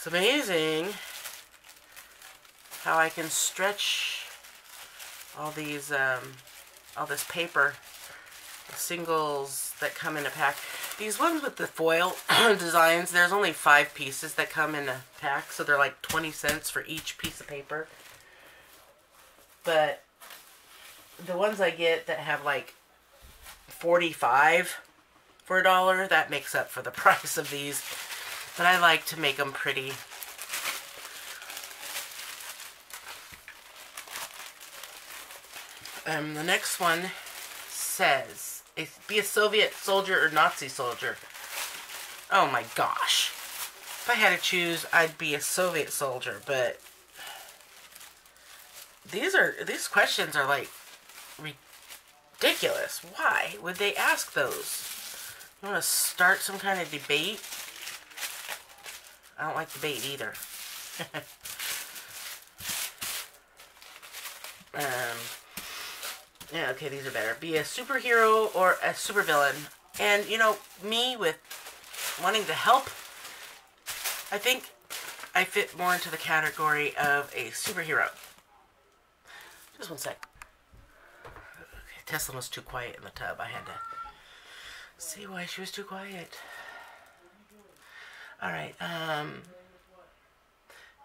It's amazing how I can stretch all these, all this paper, the singles that come in a pack. These ones with the foil designs, there's only 5 pieces that come in a pack, so they're like 20 cents for each piece of paper. But the ones I get that have like 45 for $1, that makes up for the price of these. But I like to make them pretty. The next one says, be a Soviet soldier or Nazi soldier. Oh my gosh. If I had to choose, I'd be a Soviet soldier, but these questions are like ridiculous. Why would they ask those? You want to start some kind of debate? I don't like debate either. Yeah, okay, these are better. Be a superhero or a supervillain. And, you know, me with wanting to help, I think I fit more into the category of a superhero. Just one sec. Okay, Tesla was too quiet in the tub. I had to see why she was too quiet. Alright,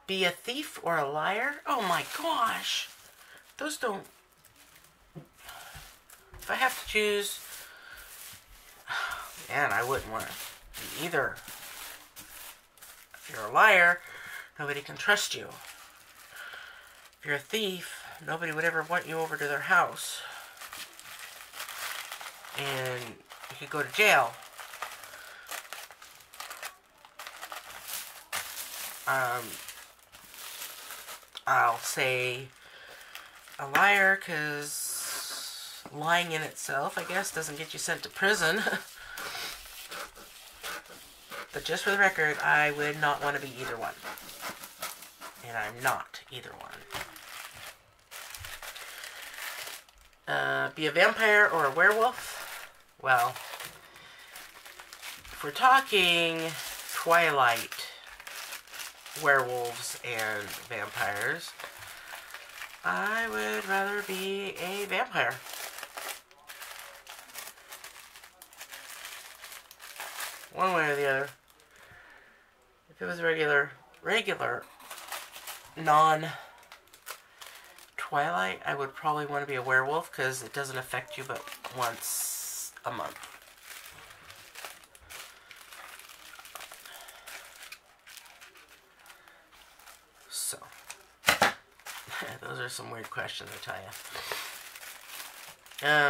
be a thief or a liar? Oh my gosh! Those don't... If I have to choose... Man, I wouldn't want to be either. If you're a liar, nobody can trust you. If you're a thief, nobody would ever want you over to their house. And you could go to jail. I'll say a liar because lying in itself, I guess, doesn't get you sent to prison. But just for the record, I would not want to be either one. And I'm not either one. Be a vampire or a werewolf? Well, if we're talking Twilight, werewolves and vampires, I would rather be a vampire. One way or the other. If it was regular non-Twilight, I would probably want to be a werewolf because it doesn't affect you but once a month. So, those are some weird questions, I tell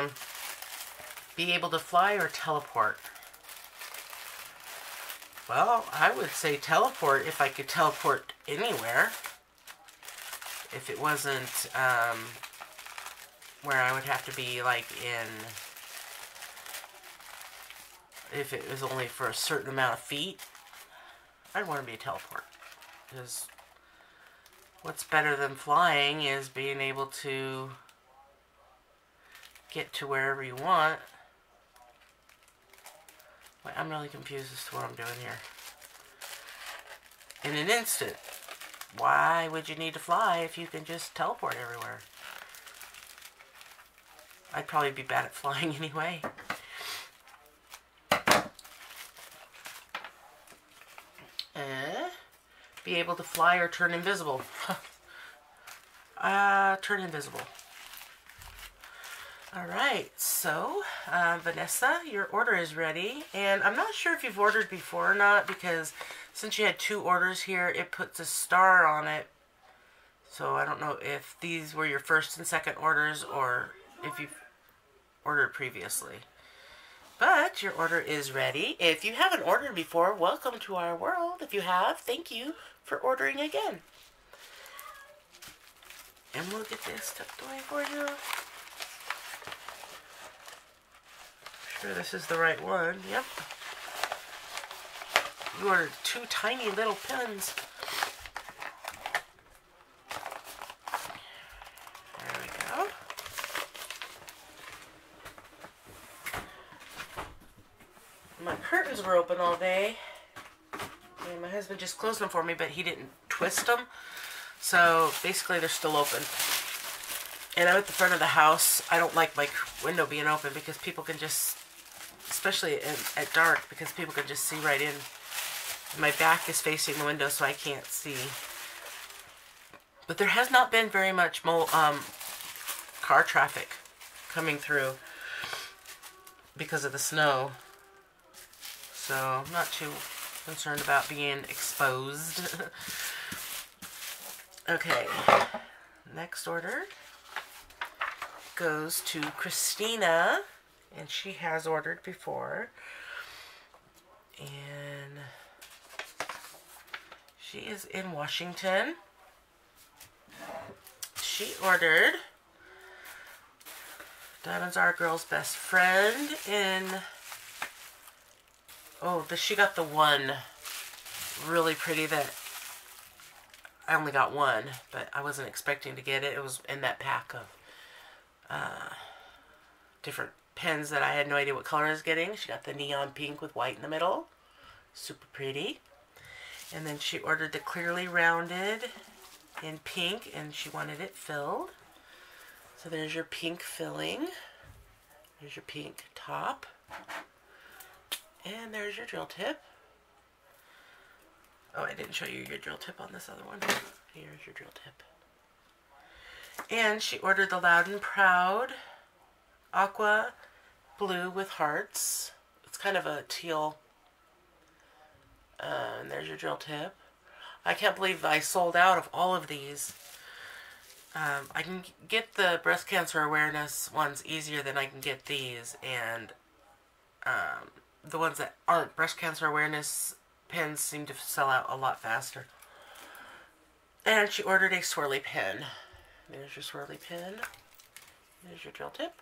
you. Be able to fly or teleport? Well, I would say teleport if I could teleport anywhere. If it wasn't where I would have to be, like, in... If it was only for a certain amount of feet, I'd want to be a teleport. Because what's better than flying is being able to get to wherever you want. Wait, I'm really confused as to what I'm doing here. In an instant. Why would you need to fly if you can just teleport everywhere? I'd probably be bad at flying anyway. Be able to fly or turn invisible. Turn invisible. Alright, so, Vanessa, your order is ready. And I'm not sure if you've ordered before or not, because since you had 2 orders here, it puts a star on it. So I don't know if these were your first and second orders, or if you've ordered previously. But your order is ready. If you haven't ordered before, welcome to our world. If you have, thank you for ordering again. And we'll get this tucked away for you. Sure this is the right one. Yep. You ordered 2 tiny little pins. There we go. My curtains were open all day. And my husband just closed them for me, but he didn't twist them. So basically they're still open. And I'm at the front of the house. I don't like my window being open because people can just, especially at dark, because people can just see right in. My back is facing the window, so I can't see. But there has not been very much car traffic coming through because of the snow. So I'm not too concerned about being exposed. Okay, next order goes to Christina, and she has ordered before. And she is in Washington. She ordered Diamonds Are a Girl's Best Friend in, she got the one really pretty that I only got one, but I wasn't expecting to get it. It was in that pack of different pens that I had no idea what color I was getting. She got the neon pink with white in the middle. Super pretty. And then she ordered the clearly rounded in pink, and she wanted it filled. So there's your pink filling. There's your pink top. And there's your drill tip. Oh, I didn't show you your drill tip on this other one. Here's your drill tip. And she ordered the Loud and Proud aqua blue with hearts. It's kind of a teal. And there's your drill tip. I can't believe I sold out of all of these. I can get the breast cancer awareness ones easier than I can get these. And the ones that aren't breast cancer awareness pens seem to sell out a lot faster. And she ordered a swirly pen. There's your swirly pen. There's your drill tip.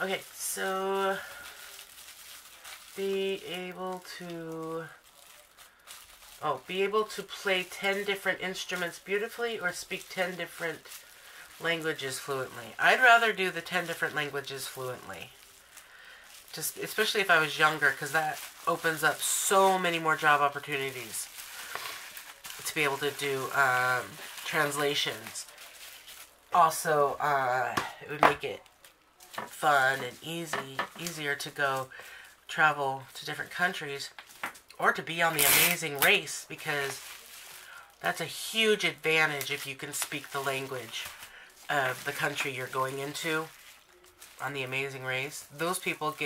Okay, so be able to play 10 different instruments beautifully or speak 10 different languages fluently. I'd rather do the 10 different languages fluently. Just especially if I was younger, because that opens up so many more job opportunities to be able to do translations. Also, it would make it fun and easier to go travel to different countries or to be on The Amazing Race, because that's a huge advantage if you can speak the language of the country you're going into on The Amazing Race. Those people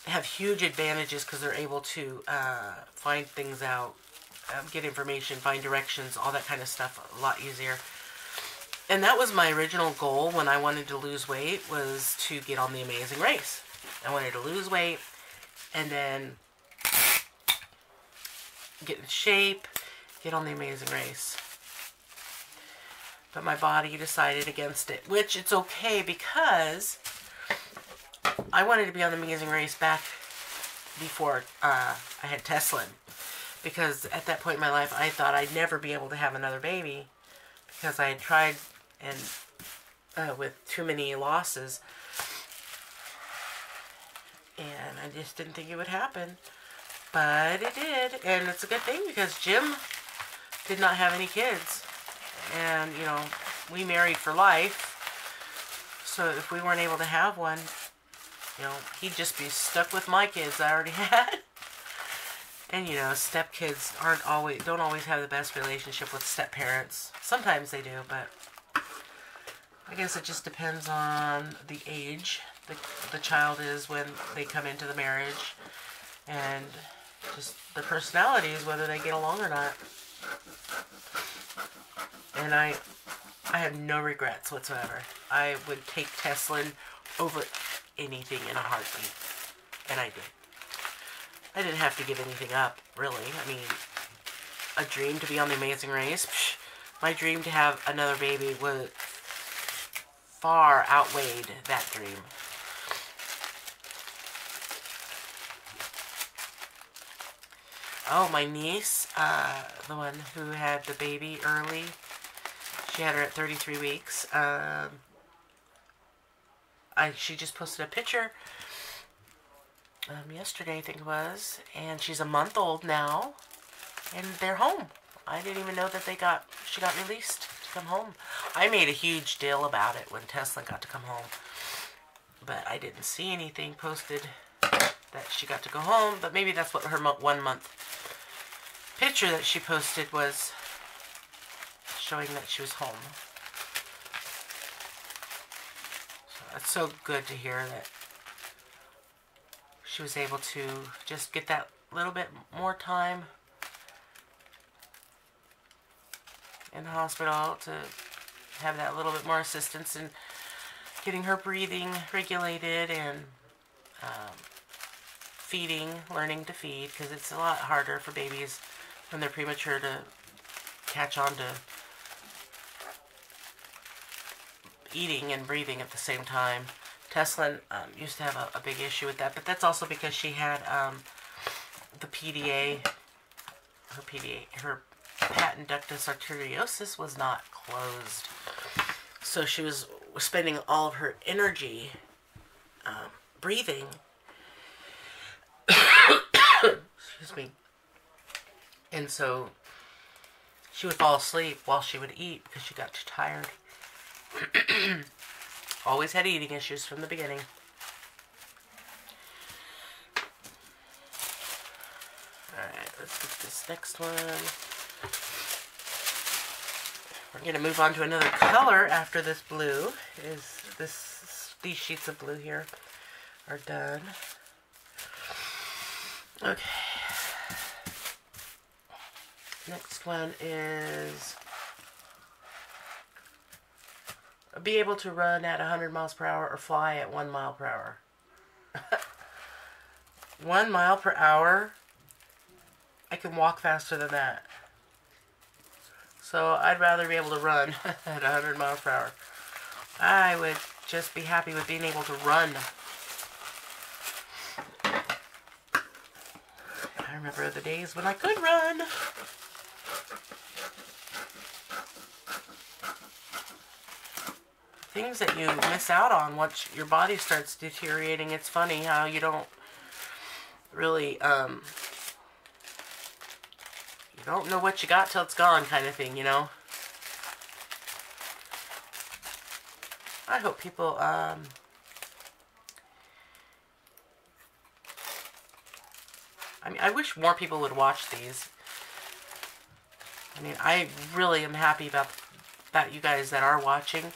have huge advantages because they're able to find things out, get information, find directions, all that kind of stuff a lot easier. And that was my original goal when I wanted to lose weight, was to get on The Amazing Race. I wanted to lose weight and then get in shape, get on The Amazing Race. But my body decided against it, which it's okay, because I wanted to be on The Amazing Race back before I had Teslin. Because at that point in my life, I thought I'd never be able to have another baby, because I had tried and with too many losses, and I just didn't think it would happen. But it did, and it's a good thing, because Jim did not have any kids. And, you know, we married for life, so if we weren't able to have one, you know, he'd just be stuck with my kids I already had. And, you know, stepkids don't always have the best relationship with step-parents. Sometimes they do, but I guess it just depends on the age the child is when they come into the marriage, and just the personalities, whether they get along or not. And I have no regrets whatsoever. I would take Teslin over anything in a heartbeat. And I did. I didn't have to give anything up, really. I mean, a dream to be on The Amazing Race. Psh, my dream to have another baby was far outweighed that dream. Oh, my niece, the one who had the baby early, she had her at 33 weeks. she just posted a picture yesterday, I think it was, and she's a month old now, and they're home. I didn't even know that she got released to come home. I made a huge deal about it when Tesla got to come home, but I didn't see anything posted that she got to go home. But maybe that's what her 1 month picture that she posted was, showing that she was home. So it's so good to hear that she was able to just get that little bit more time in the hospital, to have that little bit more assistance in getting her breathing regulated and feeding, learning to feed, because it's a lot harder for babies when they're premature to catch on to eating and breathing at the same time. Tesla used to have a big issue with that, but that's also because she had the PDA, her patent ductus arteriosus was not closed. So she was spending all of her energy breathing. Excuse me. And so she would fall asleep while she would eat because she got too tired. Always had eating issues from the beginning. Alright, let's get this next one. We're going to move on to another color after this blue. These sheets of blue here are done. Okay. Next one is be able to run at 100 miles per hour or fly at 1 mile per hour. 1 mile per hour? I can walk faster than that. So I'd rather be able to run at 100 miles per hour. I would just be happy with being able to run. I remember the days when I could run. Things that you miss out on once your body starts deteriorating. It's funny how you don't really, you don't know what you got till it's gone, kind of thing, you know? I hope people, I mean, I wish more people would watch these. I mean, I really am happy about you guys that are watching.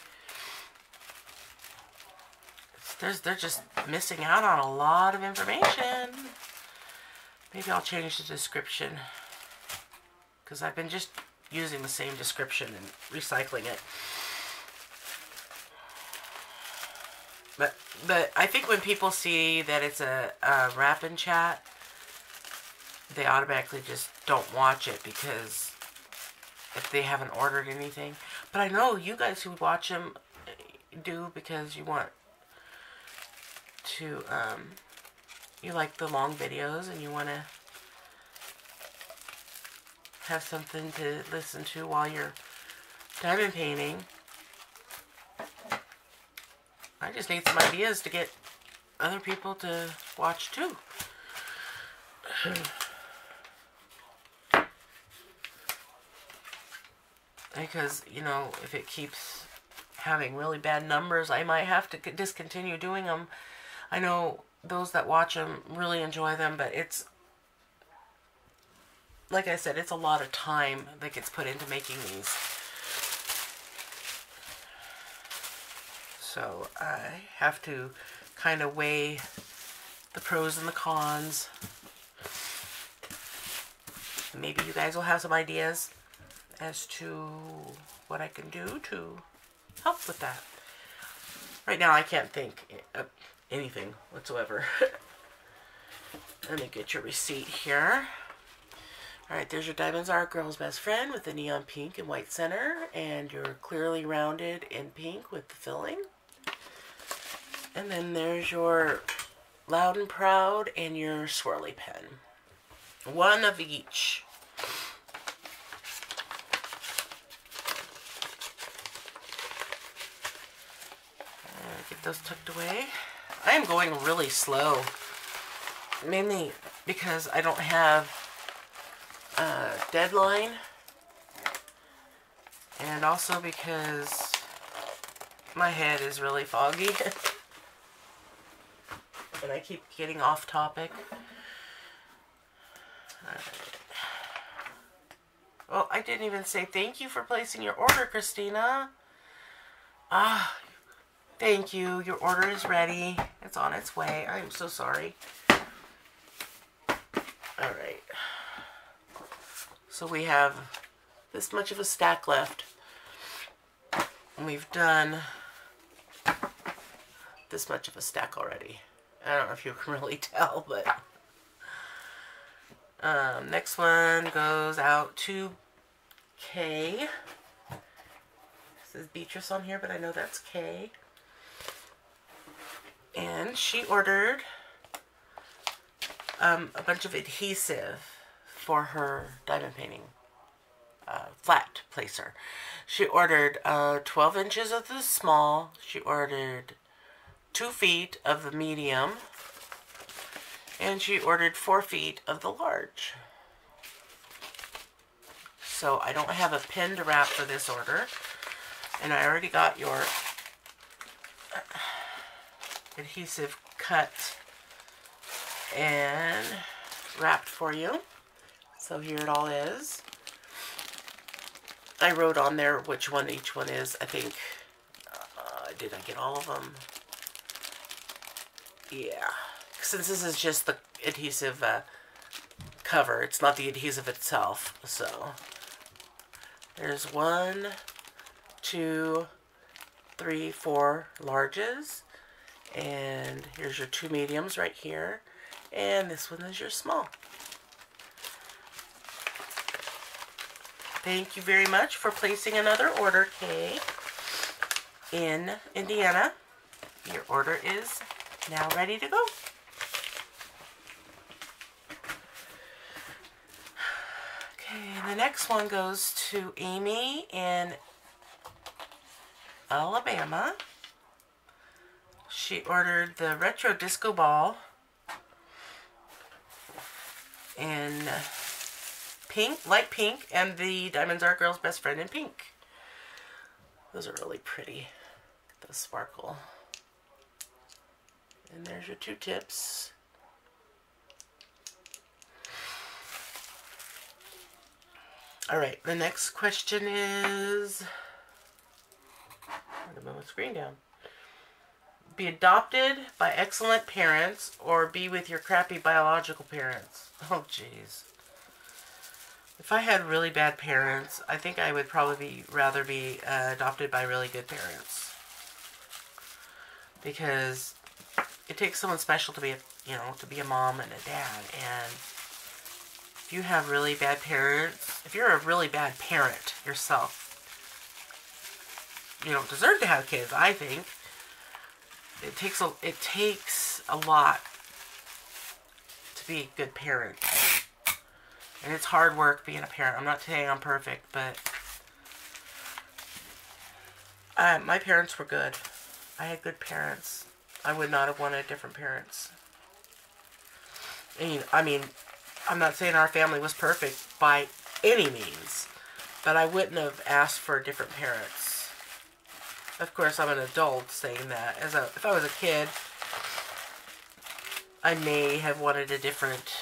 They're just missing out on a lot of information. Maybe I'll change the description, because I've been just using the same description and recycling it. But I think when people see that it's a rap and chat, they automatically just don't watch it, because if they haven't ordered anything. But I know you guys who watch them do, because you want to, you like the long videos and you want to have something to listen to while you're diamond painting. I just need some ideas to get other people to watch too. Because, you know, if it keeps having really bad numbers, I might have to discontinue doing them. I know those that watch them really enjoy them, but it's, like I said, it's a lot of time that gets put into making these. So I have to kind of weigh the pros and the cons. Maybe you guys will have some ideas as to what I can do to help with that. Right now I can't think of anything whatsoever. Let me get your receipt here. Alright, there's your Diamonds Are a Girl's Best Friend with the neon pink and white center, and your clearly rounded in pink with the filling. And then there's your Loud and Proud and your swirly pen. One of each. Get those tucked away. I am going really slow. Mainly because I don't have a deadline. And also because my head is really foggy. And I keep getting off topic. Alright. Well, I didn't even say thank you for placing your order, Christina. Ah, thank you. Your order is ready. It's on its way. I'm so sorry. Alright. So we have this much of a stack left. And we've done this much of a stack already. I don't know if you can really tell, but next one goes out to Kay. It says Beatrice on here, but I know that's Kay. And she ordered a bunch of adhesive for her diamond painting flat placer. She ordered 12 inches of the small. She ordered 2 feet of the medium, and she ordered 4 feet of the large. So I don't have a pin to wrap for this order, and I already got your adhesive cut and wrapped for you. So here it all is. I wrote on there which one each one is. I think, did I get all of them? Yeah, since this is just the adhesive cover, it's not the adhesive itself. So there's 1, 2, 3, 4 larges, and here's your 2 mediums right here, and this one is your small. Thank you very much for placing another order, Kay, in Indiana. Your order is now ready to go. Okay, the next one goes to Amy in Alabama. She ordered the retro disco ball in pink, light pink, and the Diamonds Are a Girl's Best Friend in pink. Those are really pretty. Those sparkle. And there's your 2 tips. Alright, the next question is... I'm going to move my screen down. Be adopted by excellent parents or be with your crappy biological parents? Oh, jeez. If I had really bad parents, I think I would probably rather be adopted by really good parents. Because it takes someone special to be to be a mom and a dad. And if you have really bad parents, if you're a really bad parent yourself, you don't deserve to have kids, I think. It takes a lot to be a good parent. And it's hard work being a parent. I'm not saying I'm perfect, but my parents were good. I had good parents. I would not have wanted different parents. I mean, I'm not saying our family was perfect by any means, but I wouldn't have asked for different parents. Of course, I'm an adult saying that. If I was a kid, I may have wanted a different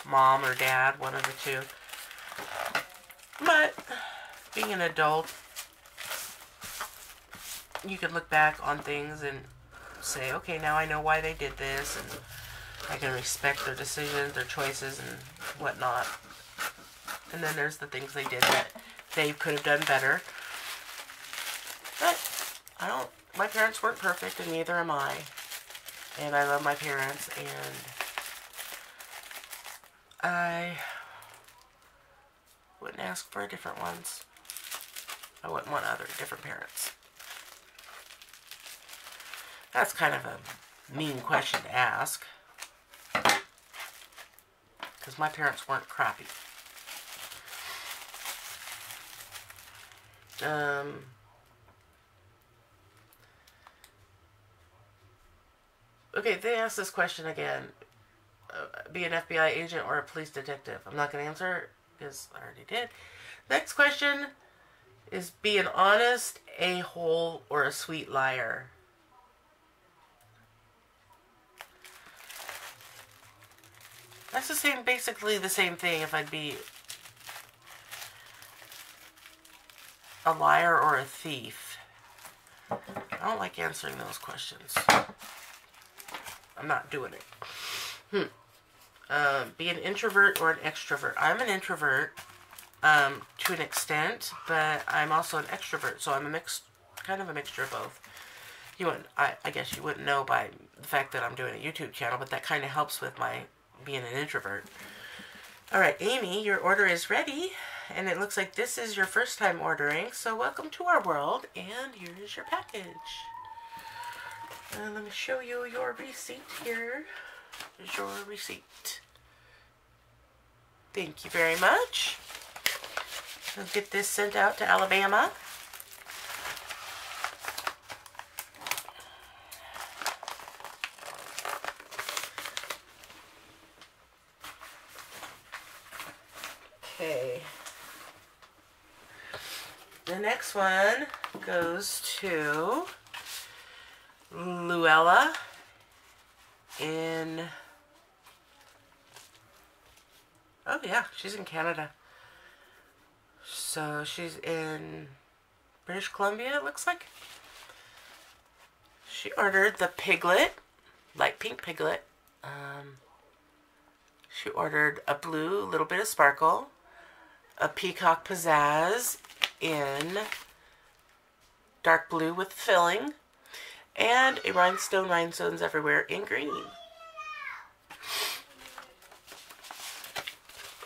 mom or dad, one of the two. But being an adult, you can look back on things and say, okay, now I know why they did this, and I can respect their decisions, their choices, and whatnot. And then there's the things they did that they could have done better. But my parents weren't perfect, and neither am I. And I love my parents, and I wouldn't ask for different ones. I wouldn't want other different parents. That's kind of a mean question to ask. Because my parents weren't crappy. Okay, they asked this question again. Be an FBI agent or a police detective. I'm not going to answer because I already did. Next question is be an honest a-hole or a sweet liar. That's the same, basically the same thing if I'd be a liar or a thief. I don't like answering those questions. I'm not doing it. Be an introvert or an extrovert. I'm an introvert to an extent, but I'm also an extrovert, so I'm a kind of a mixture of both. You wouldn't, I guess you wouldn't know by the fact that I'm doing a YouTube channel, but that kind of helps with my being an introvert. All right, Amy, your order is ready, and it looks like this is your first time ordering, so welcome to our world, and here's your package. Let me show you your receipt here. Here's your receipt. Thank you very much. I'll get this sent out to Alabama. Okay. The next one goes to Luella in... Oh yeah, she's in Canada. So she's in British Columbia, it looks like. She ordered the piglet, light pink piglet. She ordered a blue, little bit of sparkle, a peacock pizzazz in dark blue with filling, and a rhinestones everywhere in green.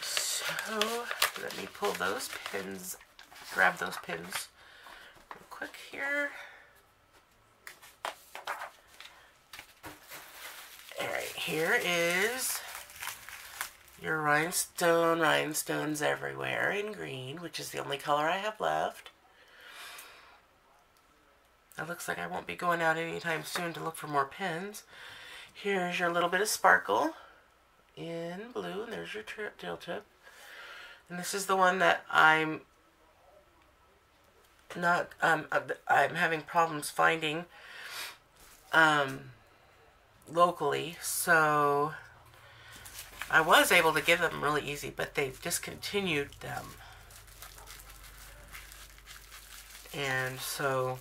So let me pull those pins, grab those pins real quick here. Alright, here is your rhinestones everywhere in green, which is the only color I have left. It looks like I won't be going out anytime soon to look for more pins. Here's your little bit of sparkle in blue, and there's your drill tip. And this is the one that I'm having problems finding locally, so I was able to get them really easy, but they've discontinued them. And so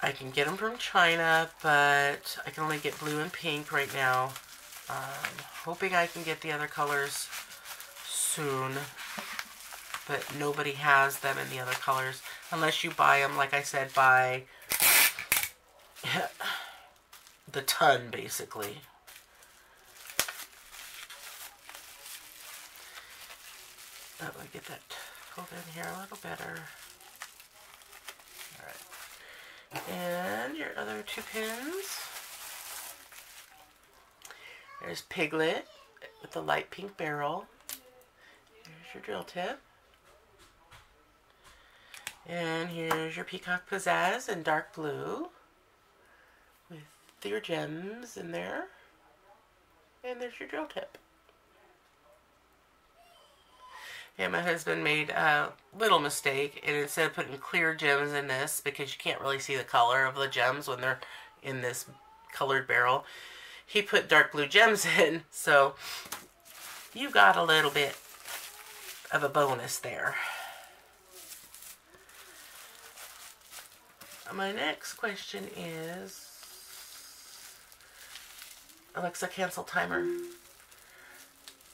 I can get them from China, but I can only get blue and pink right now. Hoping I can get the other colors soon, but nobody has them in the other colors unless you buy them, like I said, by the ton, basically. Oh, let me get that pulled in here a little better. Alright. And your other two pins. There's Piglet with the light pink barrel. Here's your drill tip. And here's your Peacock Pizzazz in dark blue with your gems in there. And there's your drill tip. And my husband made a little mistake, and instead of putting clear gems in this, because you can't really see the color of the gems when they're in this colored barrel, he put dark blue gems in, so you got a little bit of a bonus there. My next question is, Alexa, cancel timer.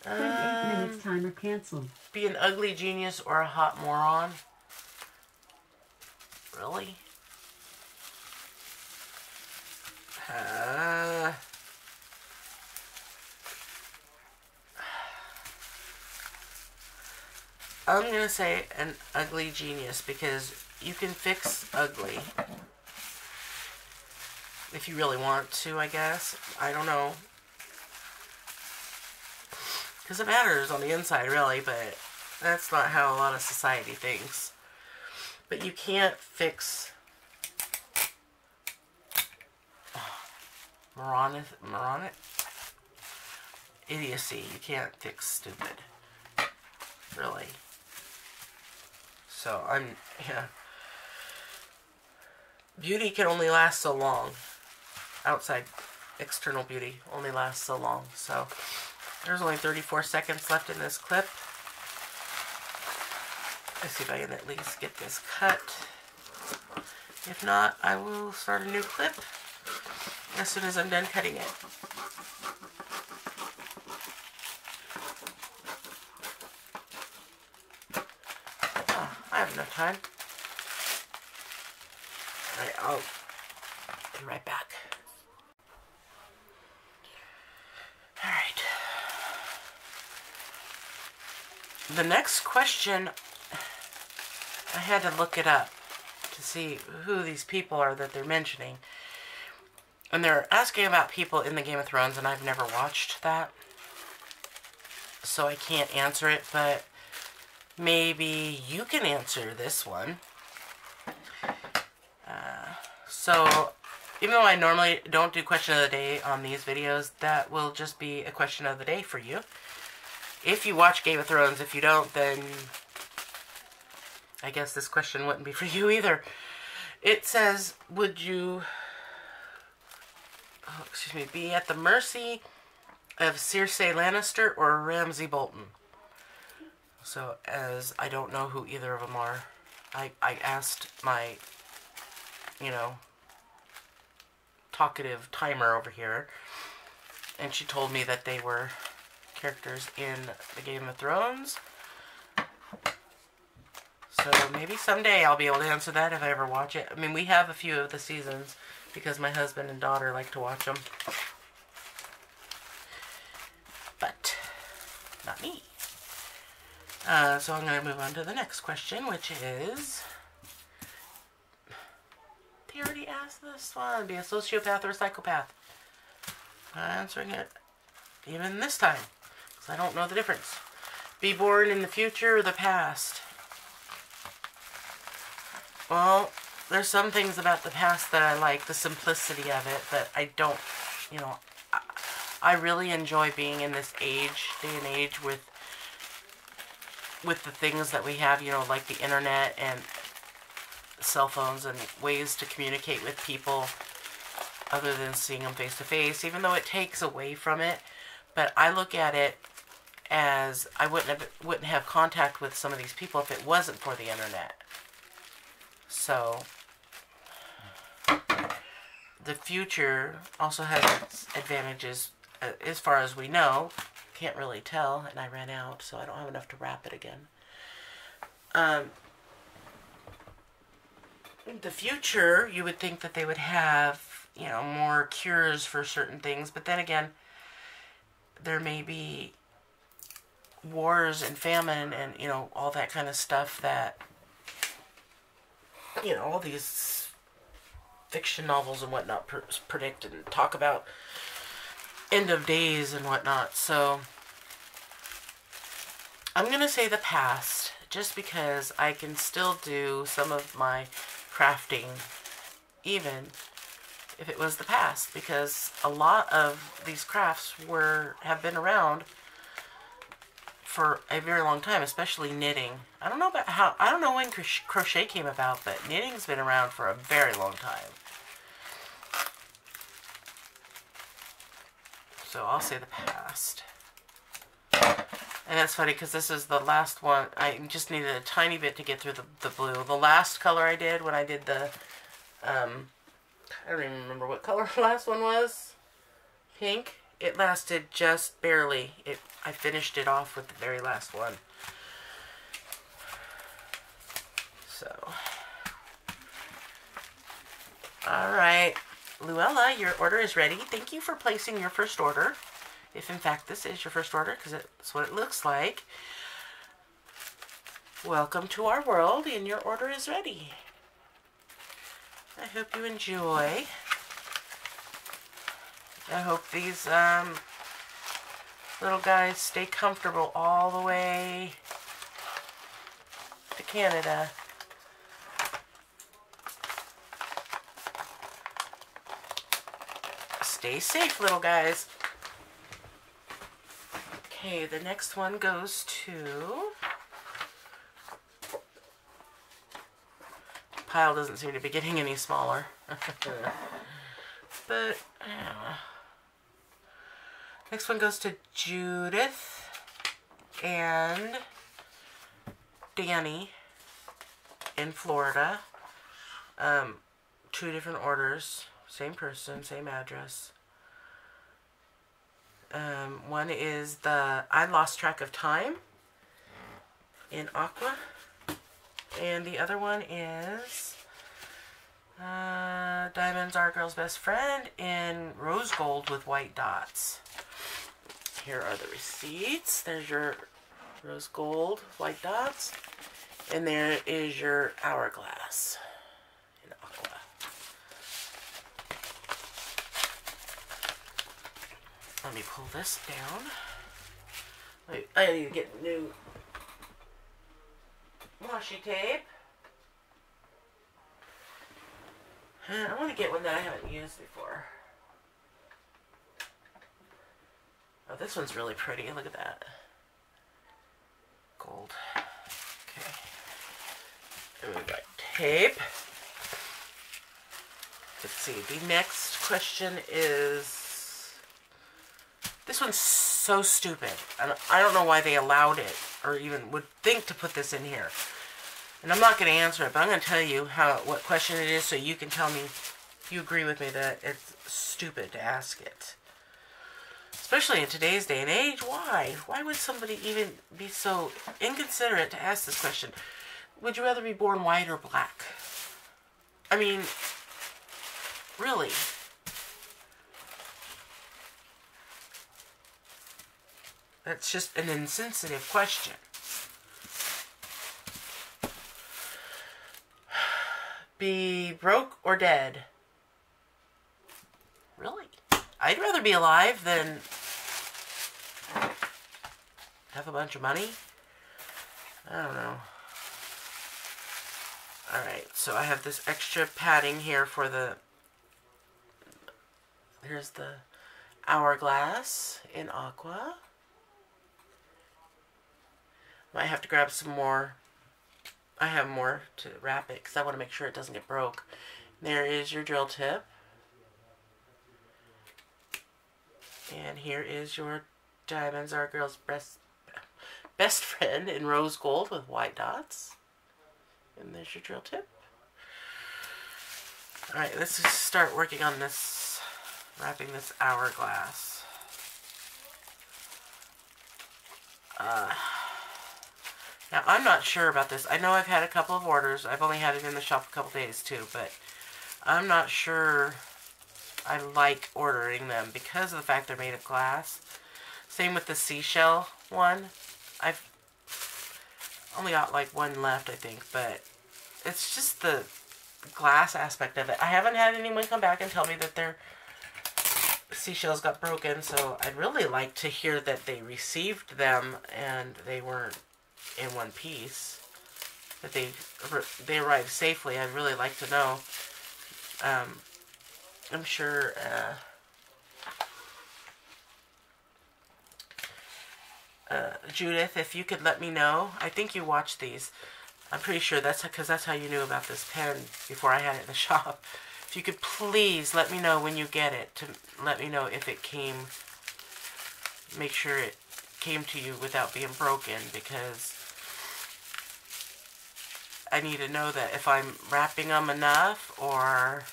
8 minutes, timer canceled. Be an ugly genius or a hot moron? Really? I'm going to say an ugly genius because you can fix ugly. If you really want to, I guess. I don't know. Because it matters on the inside, really, but that's not how a lot of society thinks. But you can't fix... moronic idiocy. You can't fix stupid. Really. So, yeah. Beauty can only last so long. Outside external beauty only lasts so long. So, there's only 34 seconds left in this clip. Let's see if I can at least get this cut. If not, I will start a new clip as soon as I'm done cutting it. Oh, I have enough time. Alright, I'll be right back. Alright. The next question, I had to look it up to see who these people are that they're mentioning. And they're asking about people in the Game of Thrones, and I've never watched that. So I can't answer it, but maybe you can answer this one. So, even though I normally don't do question of the day on these videos, that will just be a question of the day for you. If you watch Game of Thrones, if you don't, then I guess this question wouldn't be for you either. It says, would you, be at the mercy of Cersei Lannister or Ramsay Bolton? So, as I don't know who either of them are, I asked my, talkative timer over here, and she told me that they were characters in the Game of Thrones. So maybe someday I'll be able to answer that if I ever watch it. I mean, we have a few of the seasons because my husband and daughter like to watch them. But not me. So I'm going to move on to the next question, which is... They already asked this one. Be a sociopath or a psychopath? I'm not answering it even this time, because I don't know the difference. Be born in the future or the past? Well, there's some things about the past that I like, the simplicity of it, but I don't, I really enjoy being in this day and age with the things that we have, like the internet and cell phones and ways to communicate with people other than seeing them face to face, even though it takes away from it. But I look at it as I wouldn't have contact with some of these people if it wasn't for the internet. So the future also has its advantages as far as we know. Can't really tell, and I ran out, so I don't have enough to wrap it again. The future, you would think that they would have, more cures for certain things, but then again, there may be wars and famine and, all that kind of stuff that, all these fiction novels and whatnot predict and talk about end of days and whatnot. So I'm going to say the past, just because I can still do some of my crafting even if it was the past, because a lot of these crafts have been around for a very long time, especially knitting. I don't know when crochet came about, but knitting's been around for a very long time. So I'll say the past. And that's funny because this is the last one. I just needed a tiny bit to get through the blue. The last color I did when I did the, I don't even remember what color the last one was. Pink. It lasted just barely. I finished it off with the very last one. So. Alright. Luella, your order is ready. Thank you for placing your first order. If in fact this is your first order, because it's what it looks like. Welcome to our world, and your order is ready. I hope you enjoy. I hope these little guys stay comfortable all the way to Canada. Stay safe, little guys. Okay, the next one goes to... Pile doesn't seem to be getting any smaller. But, next one goes to Judith and Danny in Florida. 2 different orders. Same person, same address. One is the I Lost Track of Time in Aqua. And the other one is Diamonds Are a Girl's Best Friend in Rose Gold with white dots. Here are the receipts. There's your rose gold, white dots. And there is your hourglass in Aqua. Let me pull this down. Wait, I need to get new washi tape. I want to get one that I haven't used before. Oh, this one's really pretty. Look at that. Gold. Okay. And we've got tape. Let's see. The next question is... This one's so stupid. I don't know why they allowed it or even would think to put this in here. And I'm not going to answer it, but I'm going to tell you what question it is so you can tell me if you agree with me that it's stupid to ask it. Especially in today's day and age, why? Why would somebody even be so inconsiderate to ask this question? Would you rather be born white or black? I mean, really? That's just an insensitive question. Be broke or dead? Really? I'd rather be alive than have a bunch of money. I don't know. Alright, so I have this extra padding here for the... Here's the hourglass in Aqua. Might have to grab some more. I have more to wrap it because I want to make sure it doesn't get broke. There is your drill tip. And here is your Diamonds Are a Girl's Best Friend in Rose Gold with white dots. And there's your drill tip. Alright, let's just start working on this, wrapping this hourglass. Now, I'm not sure about this. I know I've had a couple of orders. I've only had it in the shop a couple days too, but I'm not sure I like ordering them because of the fact they're made of glass. Same with the seashell one. I've only got like one left, I think, but it's just the glass aspect of it. I haven't had anyone come back and tell me that their seashells got broken, so I'd really like to hear that they received them and they weren't in one piece, that they arrived safely. I'd really like to know. I'm sure Judith, if you could let me know. I think you watched these. I'm pretty sure that's because that's how you knew about this pen before I had it in the shop. If you could please let me know when you get it, to let me know if it came, make sure it came to you without being broken, because I need to know that if I'm wrapping them enough, or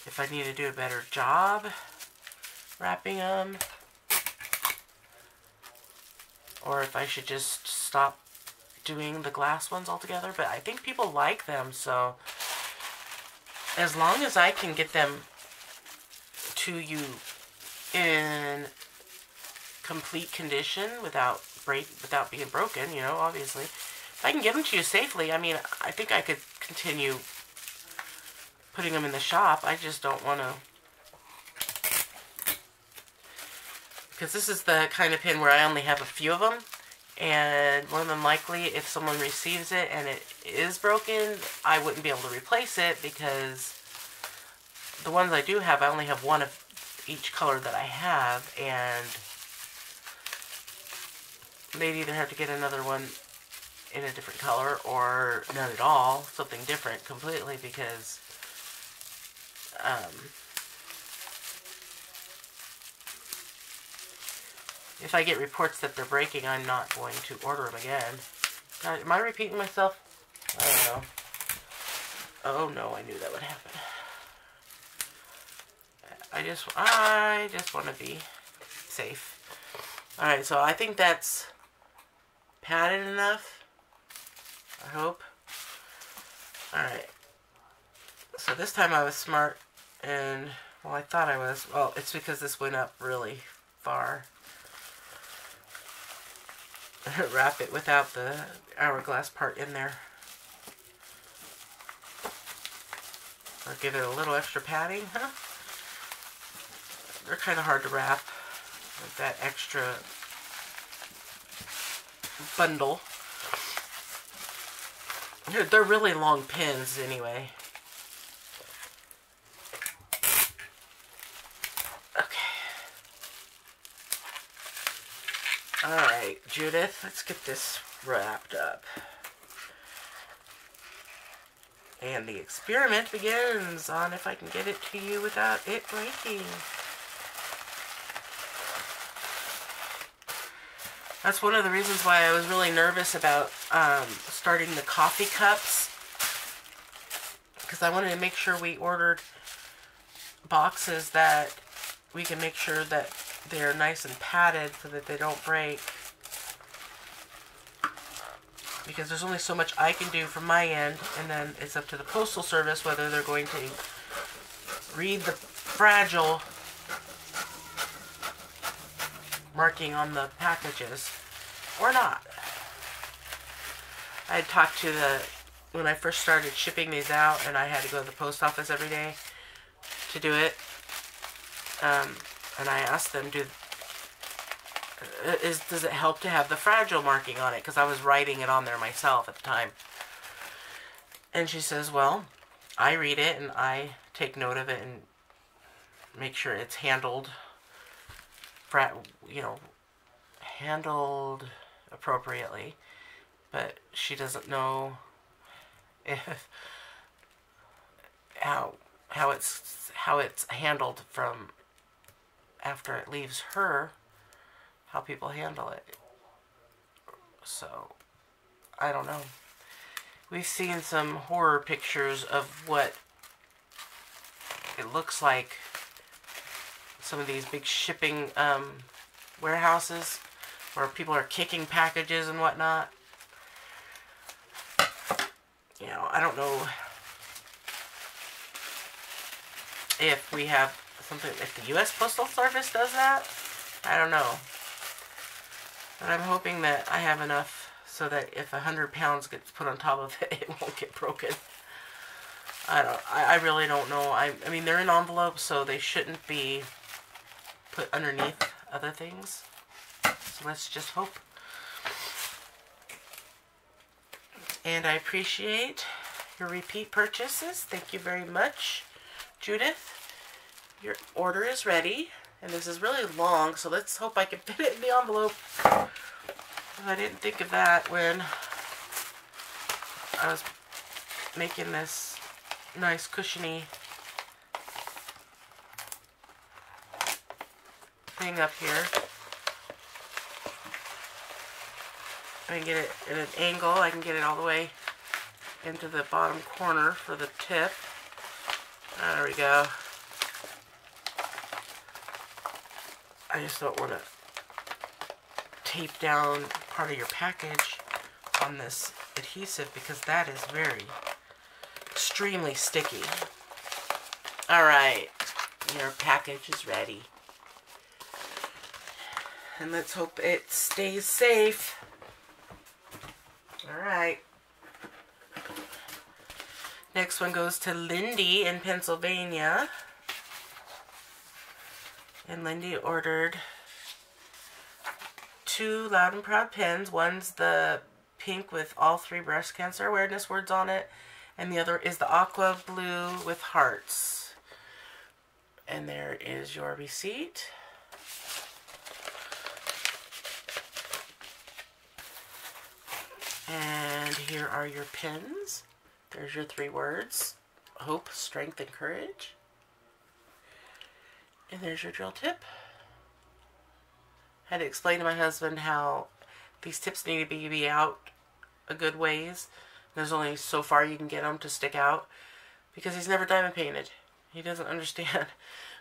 if I need to do a better job wrapping them, or if I should just stop doing the glass ones altogether. But I think people like them, so as long as I can get them to you in complete condition without being broken, you know, obviously. If I can get them to you safely, I mean, I think I could continue putting them in the shop. I just don't want to, because this is the kind of pin where I only have a few of them, and more than likely, if someone receives it and it is broken, I wouldn't be able to replace it, because the ones I do have, I only have one of each color that I have, and they'd either have to get another one in a different color or none at all, something different completely, because if I get reports that they're breaking, I'm not going to order them again. God, am I repeating myself? I don't know. Oh no, I knew that would happen. I just want to be safe. Alright, so I think that's padded enough. I hope. Alright. So this time I was smart, and, well, I thought I was. Well, it's because this went up really far. Wrap it without the hourglass part in there. Or give it a little extra padding, huh? They're kind of hard to wrap with that extra bundle. They're really long pins anyway. Okay. Alright, Judith, let's get this wrapped up. And the experiment begins on if I can get it to you without it breaking. That's one of the reasons why I was really nervous about starting the coffee cups. Because I wanted to make sure we ordered boxes that we can make sure that they're nice and padded so that they don't break. Because there's only so much I can do from my end, and then it's up to the Postal Service whether they're going to read the fragile marking on the packages or not. I had talked to when I first started shipping these out, and I had to go to the post office every day to do it, and I asked them, does it help to have the fragile marking on it? Because I was writing it on there myself at the time. And she says, well, I read it and I take note of it and make sure it's handled, handled appropriately. But she doesn't know if how it's handled from after it leaves her. How people handle it. So, I don't know. We've seen some horror pictures of what it looks like. Some of these big shipping warehouses where people are kicking packages and whatnot. You know, I don't know if we have something, if the U.S. Postal Service does that. I don't know. But I'm hoping that I have enough so that if 100 pounds gets put on top of it, it won't get broken. I really don't know. I mean, they're in envelopes, so they shouldn't be put underneath other things. So let's just hope. And I appreciate your repeat purchases. Thank you very much, Judith. Your order is ready. And this is really long, so let's hope I can fit it in the envelope. I didn't think of that when I was making this nice cushiony thing up here. I can get it at an angle. I can get it all the way into the bottom corner for the tip. There we go. I just don't want to tape down part of your package on this adhesive because that is very extremely sticky. Alright, your package is ready. And let's hope it stays safe. Alright. Next one goes to Lindy in Pennsylvania. And Lindy ordered 2 Loud and Proud pens. One's the pink with all 3 breast cancer awareness words on it. And the other is the aqua blue with hearts. And there is your receipt. And here are your pins. There's your 3 words: hope, strength, and courage. And there's your drill tip. I had to explain to my husband how these tips need to be out a good ways. There's only so far you can get them to stick out because he's never diamond painted. He doesn't understand.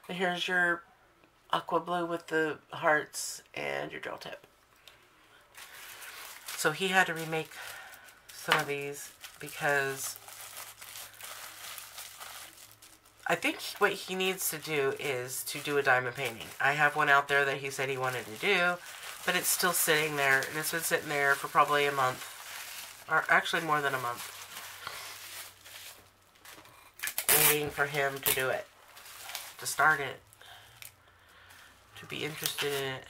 But here's your aqua blue with the hearts and your drill tip. So he had to remake some of these because I think what he needs to do is to do a diamond painting. I have one out there that he said he wanted to do, but it's still sitting there, and it's been sitting there for probably a month, or actually more than a month, waiting for him to do it, to start it, to be interested in it.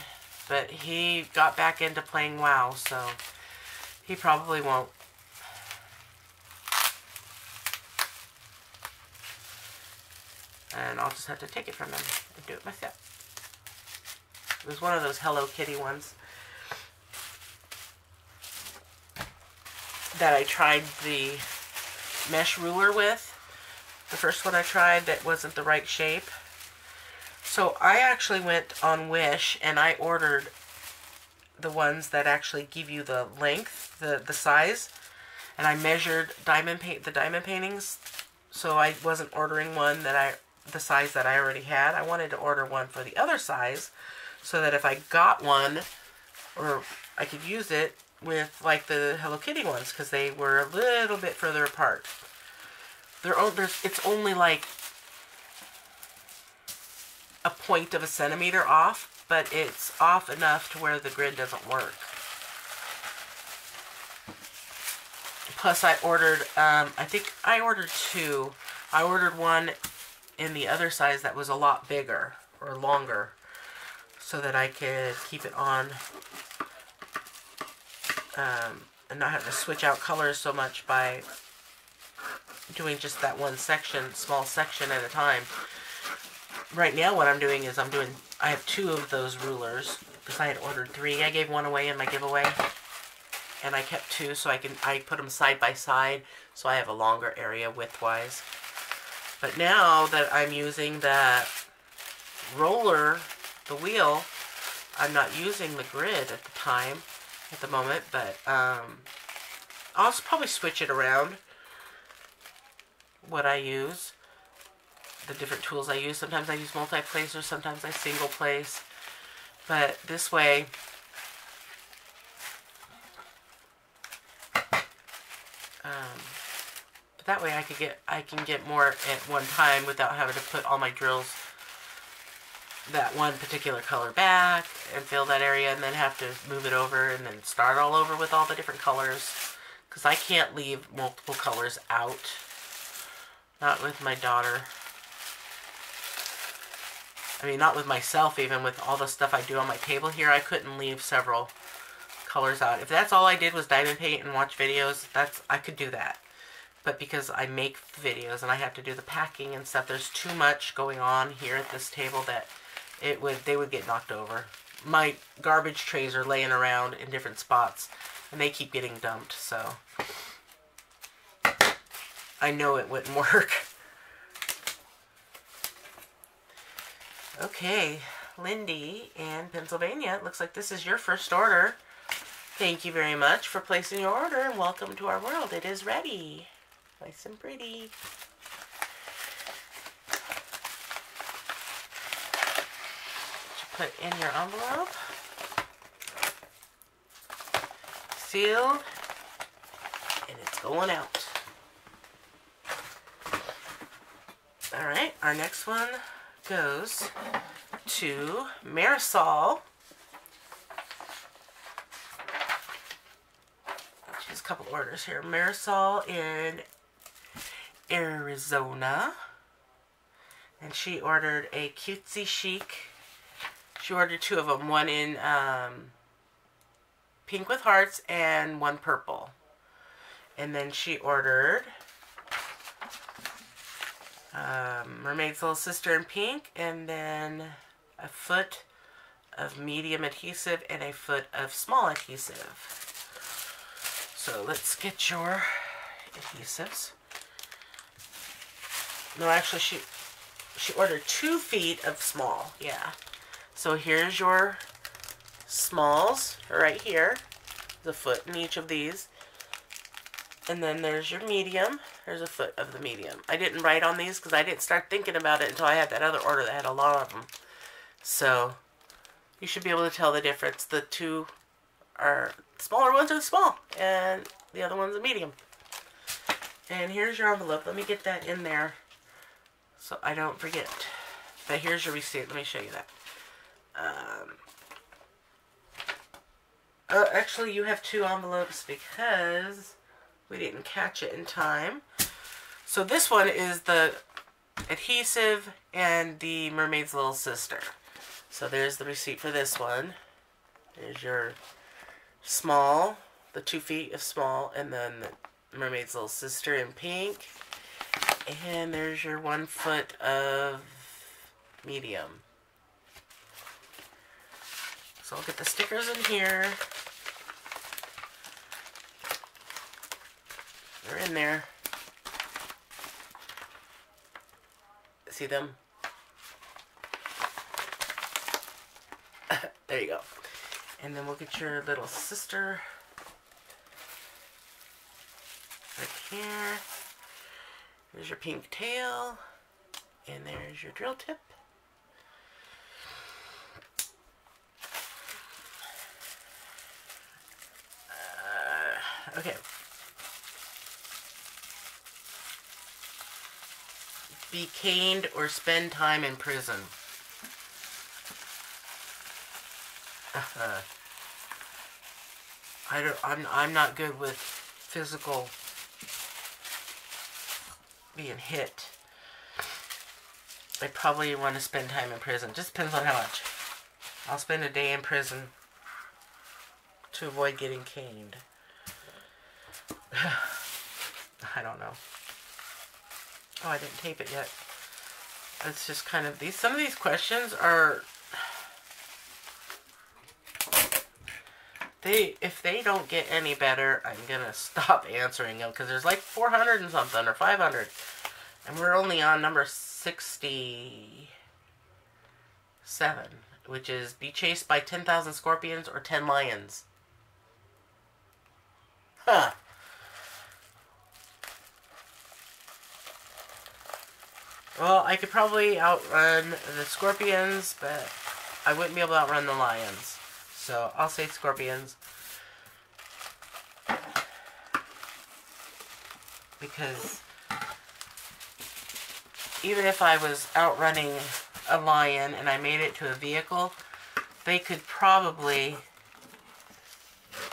But he got back into playing WoW, so he probably won't. And I'll just have to take it from him and do it myself. It was one of those Hello Kitty ones that I tried the mesh ruler with. The first one I tried that wasn't the right shape. So I actually went on Wish and I ordered the ones that actually give you the length, the size. And I measured the diamond paintings. So I wasn't ordering one that the size that I already had. I wanted to order one for the other size so that if I got one, or I could use it with like the Hello Kitty ones because they were a little bit further apart. It's only like a 1/0 centimeter off, but it's off enough to where the grid doesn't work. Plus I ordered, I think I ordered 2. I ordered one in the other size that was a lot bigger or longer so that I could keep it on and not have to switch out colors so much by doing just that one section, small section at a time. Right now what I'm doing is I have 2 of those rulers because I had ordered 3. I gave one away in my giveaway and I kept 2 so I put them side by side so I have a longer area width-wise. But now that I'm using that roller, the wheel, I'm not using the grid at the moment, but I'll probably switch it around, what I use, the different tools I use. Sometimes I use multi-place or sometimes I single place, but this way, that way I can get more at one time without having to put all my drills that one particular color back and fill that area and then have to move it over and then start all over with all the different colors because I can't leave multiple colors out. Not with my daughter. I mean, not with myself, even with all the stuff I do on my table here. I couldn't leave several colors out. If that's all I did was diamond paint and watch videos, I could do that. But because I make videos and I have to do the packing and stuff, there's too much going on here at this table that they would get knocked over. My garbage trays are laying around in different spots and they keep getting dumped, so I know it wouldn't work. Okay, Lindy in Pennsylvania, it looks like this is your first order. Thank you very much for placing your order and welcome to our world. It is ready. Nice and pretty. Put in your envelope. Sealed. And it's going out. Alright, our next one goes to Marisol. She has a couple orders here. Marisol in Arizona. And she ordered a cutesy chic. She ordered 2 of them. One in pink with hearts and one purple. And then she ordered Mermaid's Little Sister in pink, and then a foot of medium adhesive and a foot of small adhesive. So let's get your adhesives. No, actually she ordered 2 feet of small. Yeah. So here's your smalls right here. The foot in each of these. And then there's your medium. There's a foot of the medium. I didn't write on these because I didn't start thinking about it until I had that other order that had a lot of them. So you should be able to tell the difference. The 2 are smaller ones are small, and the other one's a medium. And here's your envelope. Let me get that in there so I don't forget. But here's your receipt. Let me show you that. Actually, you have 2 envelopes because we didn't catch it in time. So this one is the adhesive and the Mermaid's Little Sister. So there's the receipt for this one. There's your small, the 2 feet of small, and then the Mermaid's Little Sister in pink. And there's your 1 foot of medium. So I'll get the stickers in here. They're in there. See them? There you go. And then we'll get your little sister right here. There's your pink tail. And there's your drill tip. Okay. Be caned or spend time in prison. I'm not good with physical being hit. I probably want to spend time in prison. Just depends on how much. I'll spend a day in prison to avoid getting caned. I don't know. Oh, I didn't tape it yet. It's just kind of these. Some of these questions are. If they don't get any better, I'm gonna stop answering them because there's like 400 and something or 500, and we're only on number 67, which is be chased by 10,000 scorpions or 10 lions. Huh. Well, I could probably outrun the scorpions, but I wouldn't be able to outrun the lions. So I'll say scorpions. Because even if I was outrunning a lion and I made it to a vehicle, they could probably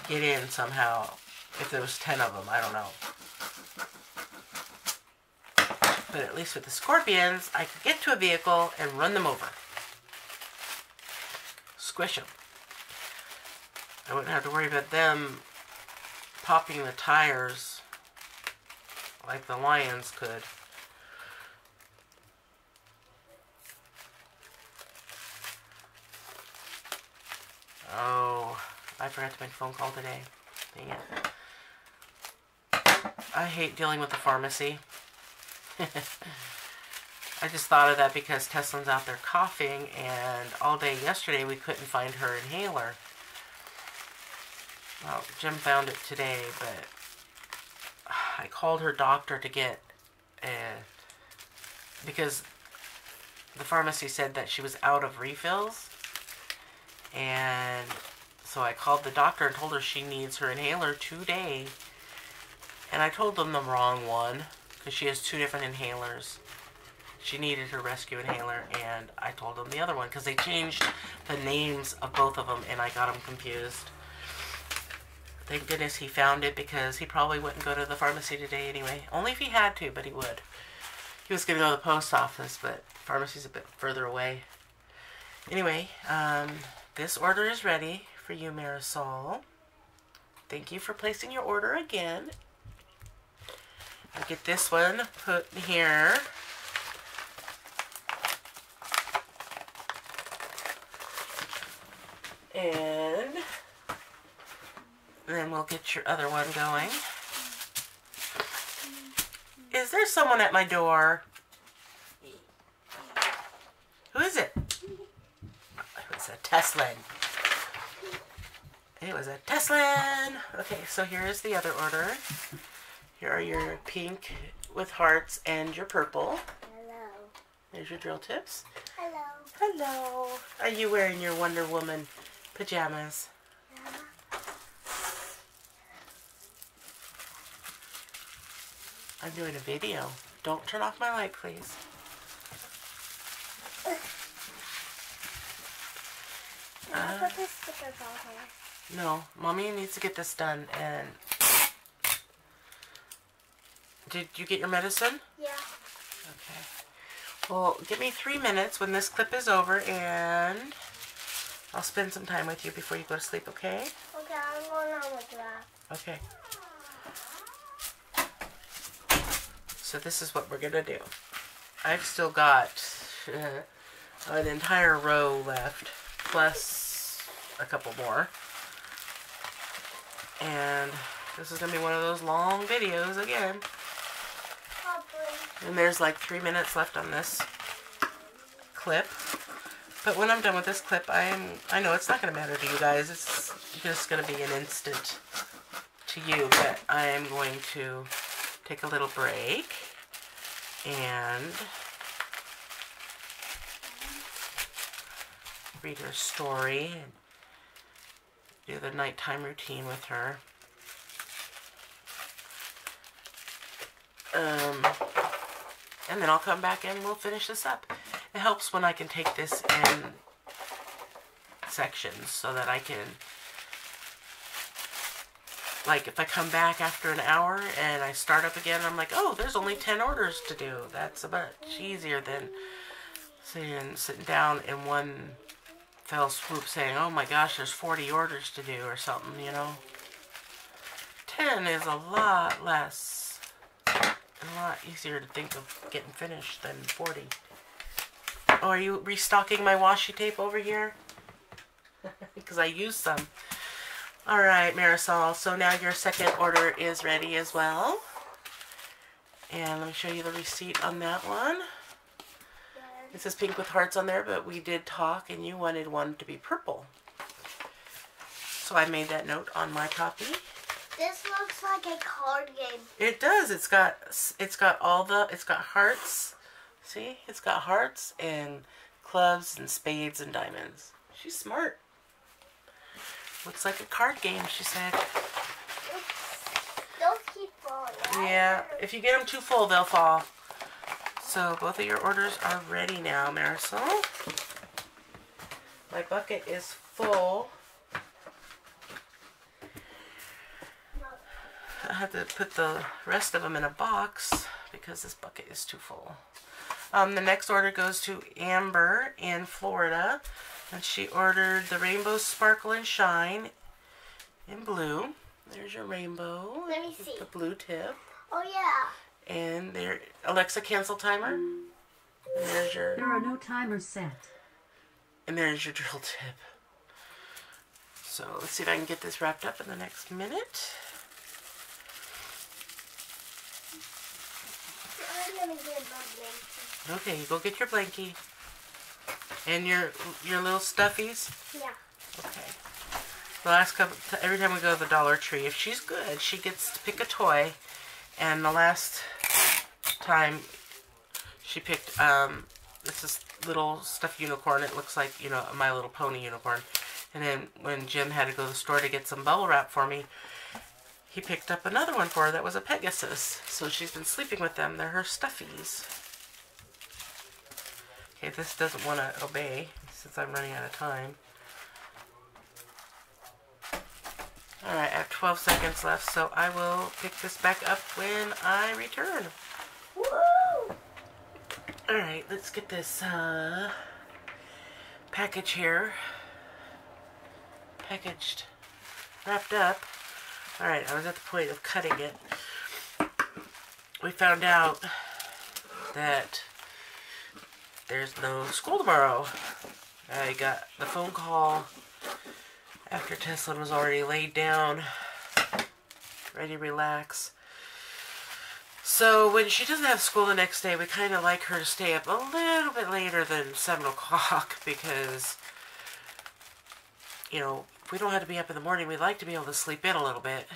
get in somehow if there was 10 of them. I don't know. But at least with the scorpions, I could get to a vehicle and run them over. Squish them. I wouldn't have to worry about them popping the tires like the lions could. Oh, I forgot to make a phone call today. Dang it. I hate dealing with the pharmacy. I just thought of that because Teslin's out there coughing, and all day yesterday we couldn't find her inhaler. Well, Jim found it today, but I called her doctor to get, because the pharmacy said that she was out of refills, and so I called the doctor and told her she needs her inhaler today, and I told them the wrong one, because she has 2 different inhalers. She needed her rescue inhaler, and I told them the other one, because they changed the names of both of them, and I got them confused. Thank goodness he found it, because he probably wouldn't go to the pharmacy today anyway. Only if he had to, but he would. He was going to go to the post office, but the pharmacy's a bit further away. Anyway, this order is ready for you, Marisol. Thank you for placing your order again. I'll get this one put here. And then we'll get your other one going. Is there someone at my door? Who is it? It was a Teslan. It was a Teslan. Okay, so here's the other order. Here are your pink with hearts and your purple. Hello. There's your drill tips. Hello. Hello. Are you wearing your Wonder Woman pajamas? Yeah. I'm doing a video. Don't turn off my light, please. Can I put the stickers on here? No, Mommy needs to get this done. And did you get your medicine? Yeah. Okay. Well, give me 3 minutes when this clip is over, and I'll spend some time with you before you go to sleep, okay? Okay, I'm going on with that. Okay. So this is what we're going to do. I've still got an entire row left, plus a couple more. And this is going to be one of those long videos again. And there's like 3 minutes left on this clip. But when I'm done with this clip, I know it's not going to matter to you guys. It's just going to be an instant to you. But I am going to take a little break and read her story and do the nighttime routine with her. And then I'll come back and we'll finish this up. It helps when I can take this in sections so that I can, like, if I come back after an hour and I start up again, I'm like, oh, there's only 10 orders to do. That's much easier than sitting down in one fell swoop saying, oh my gosh, there's 40 orders to do or something, you know. 10 is a lot less, a lot easier to think of getting finished than 40. Oh, are you restocking my washi tape over here? Because I used some. Alright, Marisol, so now your second order is ready as well. And let me show you the receipt on that one. It says pink with hearts on there, but we did talk and you wanted one to be purple. So I made that note on my copy. This looks like a card game. It does. It's got hearts. See? It's got hearts and clubs and spades and diamonds. She's smart. Looks like a card game, she said. They'll keep falling. Yeah, if you get them too full, they'll fall. So both of your orders are ready now, Marisol. My bucket is full. I have to put the rest of them in a box because this bucket is too full. The next order goes to Amber in Florida. And she ordered the Rainbow Sparkle and Shine in blue. There's your rainbow. Let me see. The blue tip. Oh, yeah. And there, Alexa, cancel timer. And there's your... There are no timers set. And there's your drill tip. So let's see if I can get this wrapped up in the next minute. I'm going to get a blankie. Okay, you go get your blankie. And your little stuffies? Yeah. Okay. The last couple, every time we go to the Dollar Tree, if she's good, she gets to pick a toy. And the last time she picked, this is little stuffed unicorn. It looks like, you know, a My Little Pony unicorn. And then when Jim had to go to the store to get some bubble wrap for me, he picked up another one for her that was a Pegasus. So she's been sleeping with them. They're her stuffies. Okay, this doesn't want to obey since I'm running out of time. Alright, I have 12 seconds left, so I will pick this back up when I return. Woo! Alright, let's get this package here packaged, wrapped up. Alright, I was at the point of cutting it. We found out that there's no school tomorrow. I got the phone call after Tesla was already laid down, ready to relax. So when she doesn't have school the next day, we kind of like her to stay up a little bit later than 7 o'clock because, you know, if we don't have to be up in the morning, we like to be able to sleep in a little bit.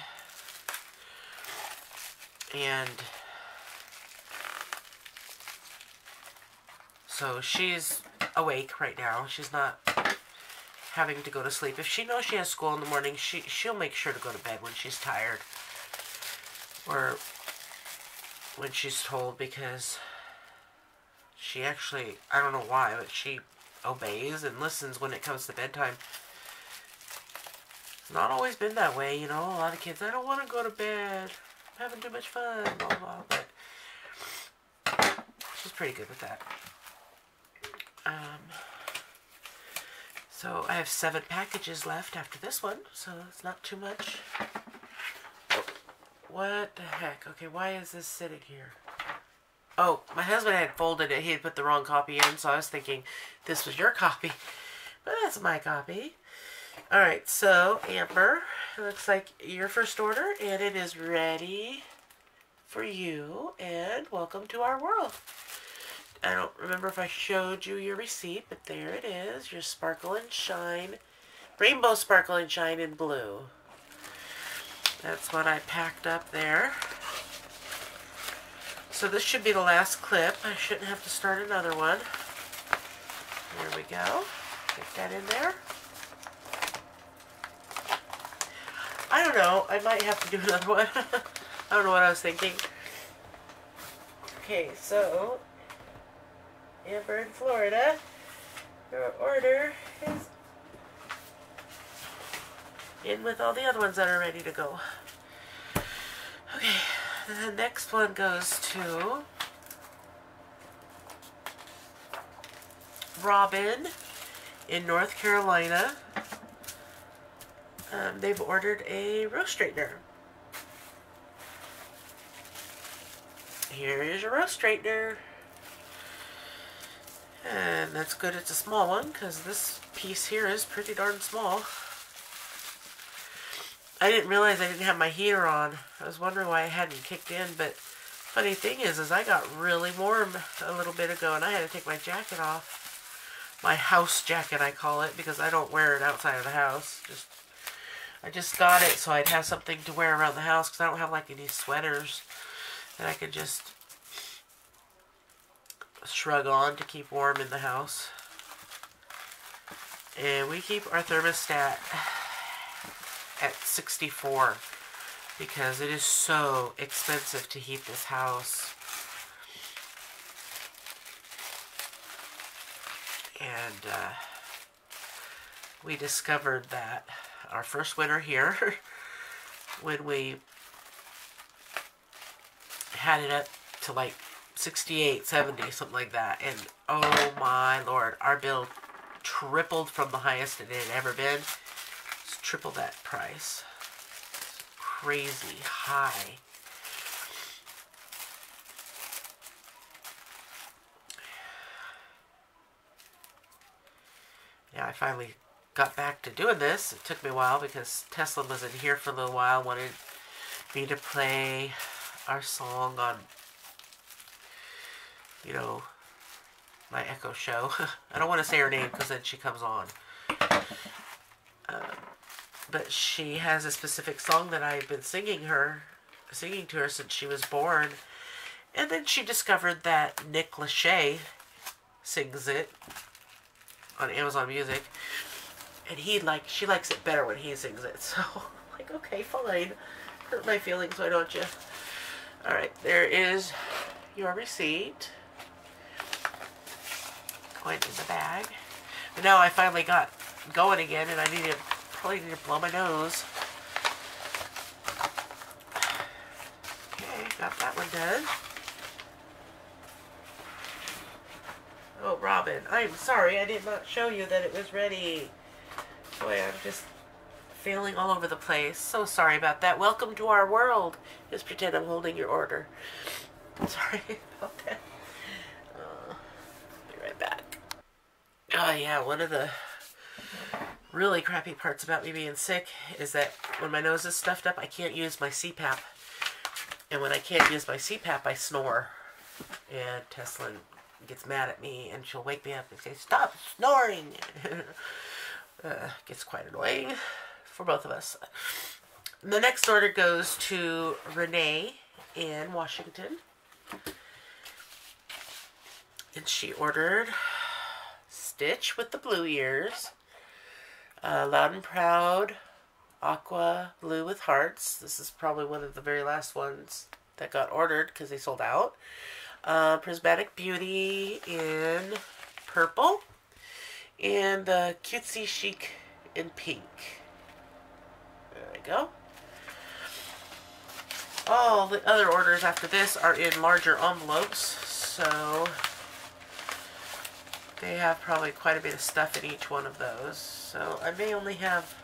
And so she's awake right now. She's not having to go to sleep. If she knows she has school in the morning, she'll make sure to go to bed when she's tired. Or when she's told, because she actually, I don't know why, but she obeys and listens when it comes to bedtime. It's not always been that way, you know. A lot of kids, I don't want to go to bed. I'm having too much fun, blah, blah, blah. But she's pretty good with that. So I have 7 packages left after this one, so it's not too much. What the heck? Okay, why is this sitting here? Oh, my husband had folded it. He had put the wrong copy in, so I was thinking this was your copy. But that's my copy. Alright, so Amber, it looks like your first order, and it is ready for you, and welcome to our world. I don't remember if I showed you your receipt, but there it is. Your Sparkle and Shine, Rainbow Sparkle and Shine in blue. That's what I packed up there. So this should be the last clip. I shouldn't have to start another one. There we go. Get that in there. I don't know. I might have to do another one. I don't know what I was thinking. Okay, so Amber in Florida, your order is in with all the other ones that are ready to go. Okay, the next one goes to Robin in North Carolina. They've ordered a roast straightener. Here is your roast straightener. And that's good it's a small one, because this piece here is pretty darn small. I didn't realize I didn't have my heater on. I was wondering why it hadn't kicked in, but funny thing is I got really warm a little bit ago and I had to take my jacket off. My house jacket, I call it, because I don't wear it outside of the house. I just got it so I'd have something to wear around the house, because I don't have like any sweaters that I could just shrug on to keep warm in the house. And we keep our thermostat at 64 because it is so expensive to heat this house. And we discovered that our first winter here when we had it up to like 68, 70, something like that. And oh my Lord, our bill tripled from the highest it had ever been. It's triple that price. It's crazy high. Yeah, I finally got back to doing this. It took me a while because Tesla was in here for a little while, wanted me to play our song on, you know, my Echo show. I don't want to say her name because then she comes on. But she has a specific song that I've been singing to her since she was born. And then she discovered that Nick Lachey sings it on Amazon Music. And she likes it better when he sings it. So, like, okay, fine. Hurt my feelings, why don't you? Alright, there is your receipt. Going in the bag. But now I finally got going again, and I probably need to blow my nose. Okay, got that one done. Oh, Robin, I'm sorry, I did not show you that it was ready. Boy, I'm just failing all over the place. So sorry about that. Welcome to our world. Just pretend I'm holding your order. Sorry about that. Be right back. Oh yeah, one of the really crappy parts about me being sick is that when my nose is stuffed up, I can't use my CPAP. And when I can't use my CPAP, I snore. And Teslin gets mad at me, and she'll wake me up and say, "Stop snoring!" Gets quite annoying for both of us. The next order goes to Renee in Washington. And she ordered Stitch with the blue ears, Loud and Proud, Aqua Blue with hearts. This is probably one of the very last ones that got ordered because they sold out. Prismatic Beauty in purple, and the Cutesy Chic in pink. There we go. All the other orders after this are in larger envelopes, so they have probably quite a bit of stuff in each one of those. So I may only have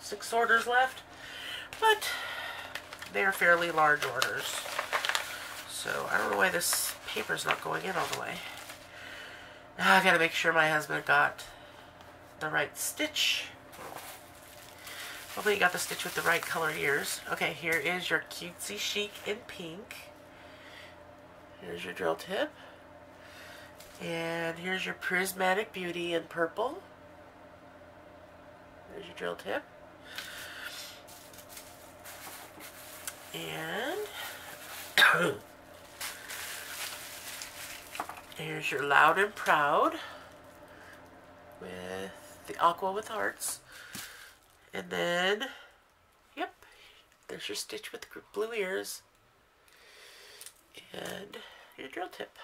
6 orders left, but they are fairly large orders. So I don't know why this paper's not going in all the way. Now I gotta make sure my husband got the right stitch. Hopefully you got the stitch with the right color ears. Okay, here is your Cutesy Chic in pink. Here's your drill tip. And here's your Prismatic Beauty in purple. There's your drill tip. And here's your Loud and Proud with the Aqua with hearts. And then, yep, there's your stitch with the blue ears. And your drill tip.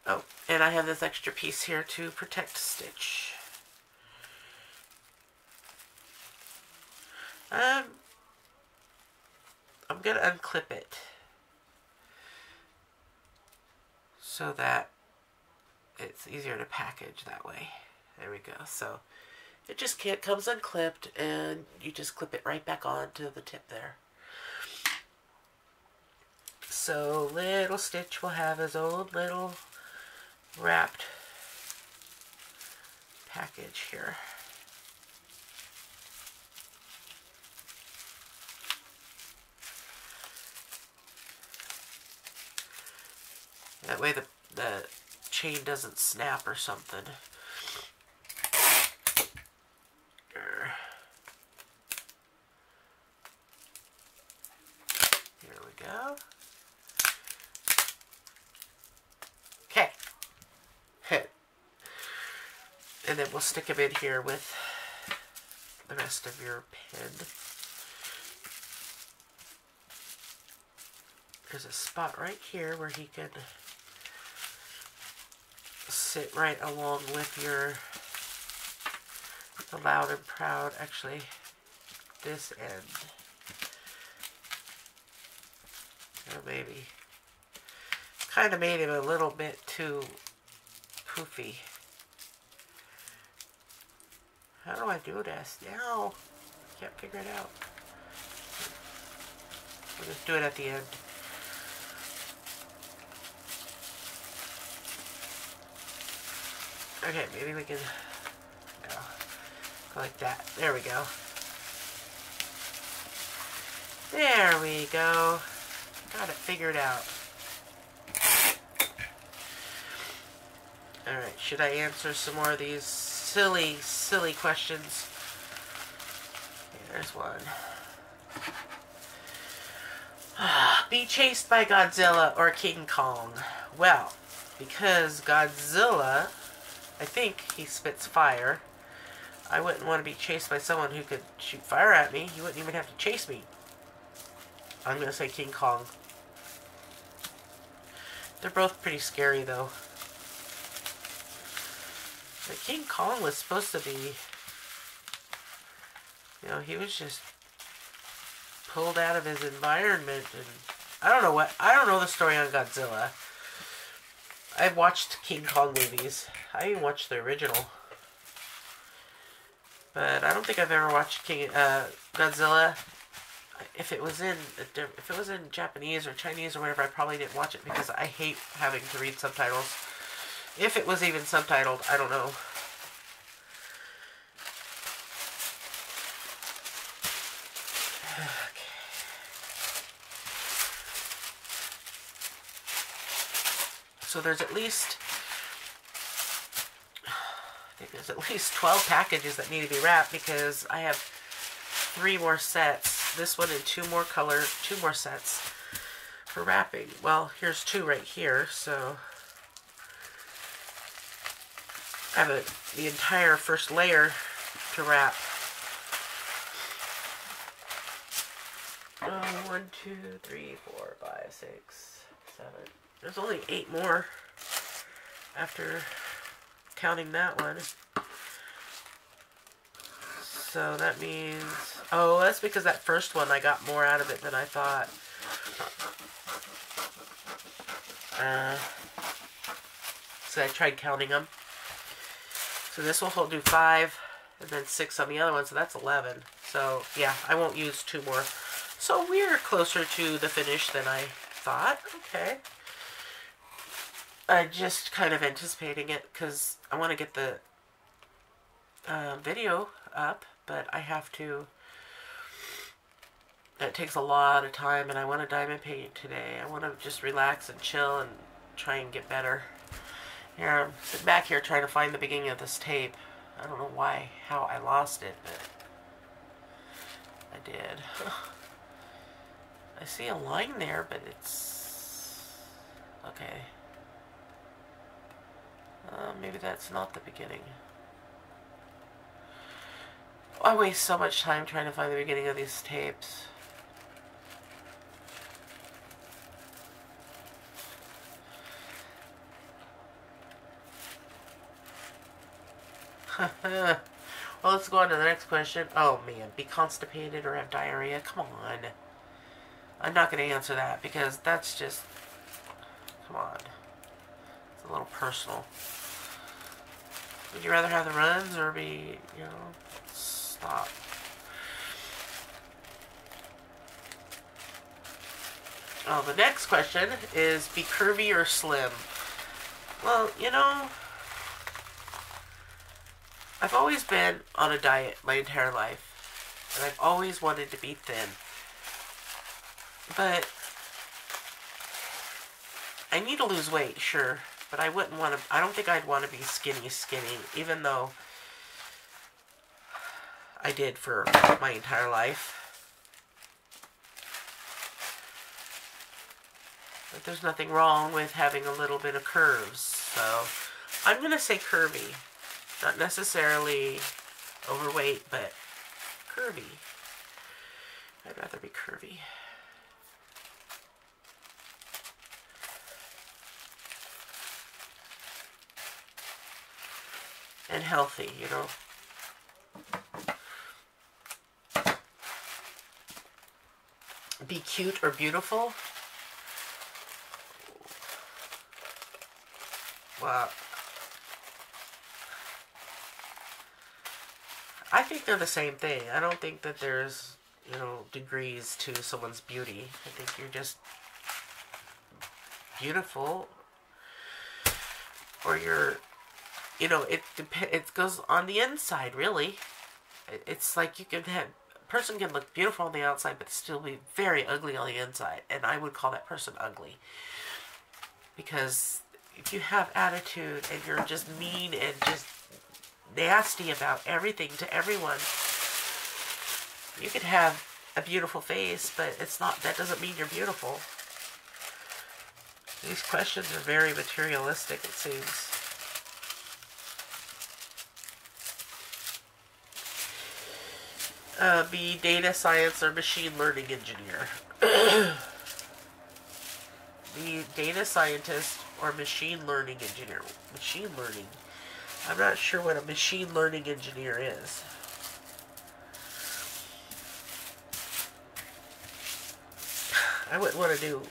Oh, and I have this extra piece here to protect stitch. I'm going to unclip it so that it's easier to package that way. There we go. So it just comes unclipped, and you just clip it right back onto the tip there. So little Stitch will have his own little wrapped package here. That way the chain doesn't snap or something. Here we go. Okay. And then we'll stick him in here with the rest of your pin. There's a spot right here where he can sit right along with your the Loud and Proud. Actually, this end. Or maybe kind of made him a little bit too poofy. How do I do this? Now, I can't figure it out. We'll just do it at the end. Okay, maybe we can go like that. There we go. There we go. Got it figured out. Alright, should I answer some more of these silly questions? Okay, there's one. Be chased by Godzilla or King Kong? Well, because Godzilla, I think he spits fire. I wouldn't want to be chased by someone who could shoot fire at me. He wouldn't even have to chase me. I'm going to say King Kong. They're both pretty scary, though. But King Kong was supposed to be, you know, he was just pulled out of his environment, and I don't know the story on Godzilla. I've watched King Kong movies. I even watched the original. But I don't think I've ever watched Godzilla. If it was in Japanese or Chinese or whatever, I probably didn't watch it because I hate having to read subtitles. If it was even subtitled, I don't know. So there's at least, I think there's at least 12 packages that need to be wrapped because I have 3 more sets. This one and 2 more sets for wrapping. Well, here's 2 right here, so I have the entire first layer to wrap. 1, 2, 3, 4, 5, 6, 7. There's only 8 more after counting that one. So that means, oh, that's because that first one I got more out of it than I thought. So I tried counting them. So this will do 5 and then 6 on the other one, so that's 11. So yeah, I won't use 2 more. So we're closer to the finish than I thought. Okay. I'm just kind of anticipating it because I want to get the video up, but I have to. It takes a lot of time, and I want to diamond paint today. I want to just relax and chill and try and get better. Here, I'm sitting back here trying to find the beginning of this tape. I don't know how I lost it, but I did. I see a line there, but it's okay. Maybe that's not the beginning. I waste so much time trying to find the beginning of these tapes. Well, let's go on to the next question. Oh man, be constipated or have diarrhea? Come on. I'm not going to answer that because that's just, come on. It's a little personal. Would you rather have the runs or be, you know, stop. Oh, the next question is be curvy or slim? Well, you know, I've always been on a diet my entire life, and I've always wanted to be thin. But I need to lose weight, sure, but I wouldn't want to, I don't think I'd want to be skinny, even though I did for my entire life. But there's nothing wrong with having a little bit of curves, so I'm going to say curvy. Not necessarily overweight, but curvy. I'd rather be curvy. And healthy, you know. Be cute or beautiful? Well, I think they're the same thing. I don't think that there's, you know, degrees to someone's beauty. I think you're just beautiful, or you're, you know, it goes on the inside, really. It's like you can have, a person can look beautiful on the outside, but still be very ugly on the inside, and I would call that person ugly. Because if you have attitude and you're just mean and just nasty about everything to everyone, you could have a beautiful face, but it's not, that doesn't mean you're beautiful. These questions are very materialistic, it seems. Be data science or machine learning engineer. Be data scientist or machine learning engineer. Machine learning. I'm not sure what a machine learning engineer is. I wouldn't want to do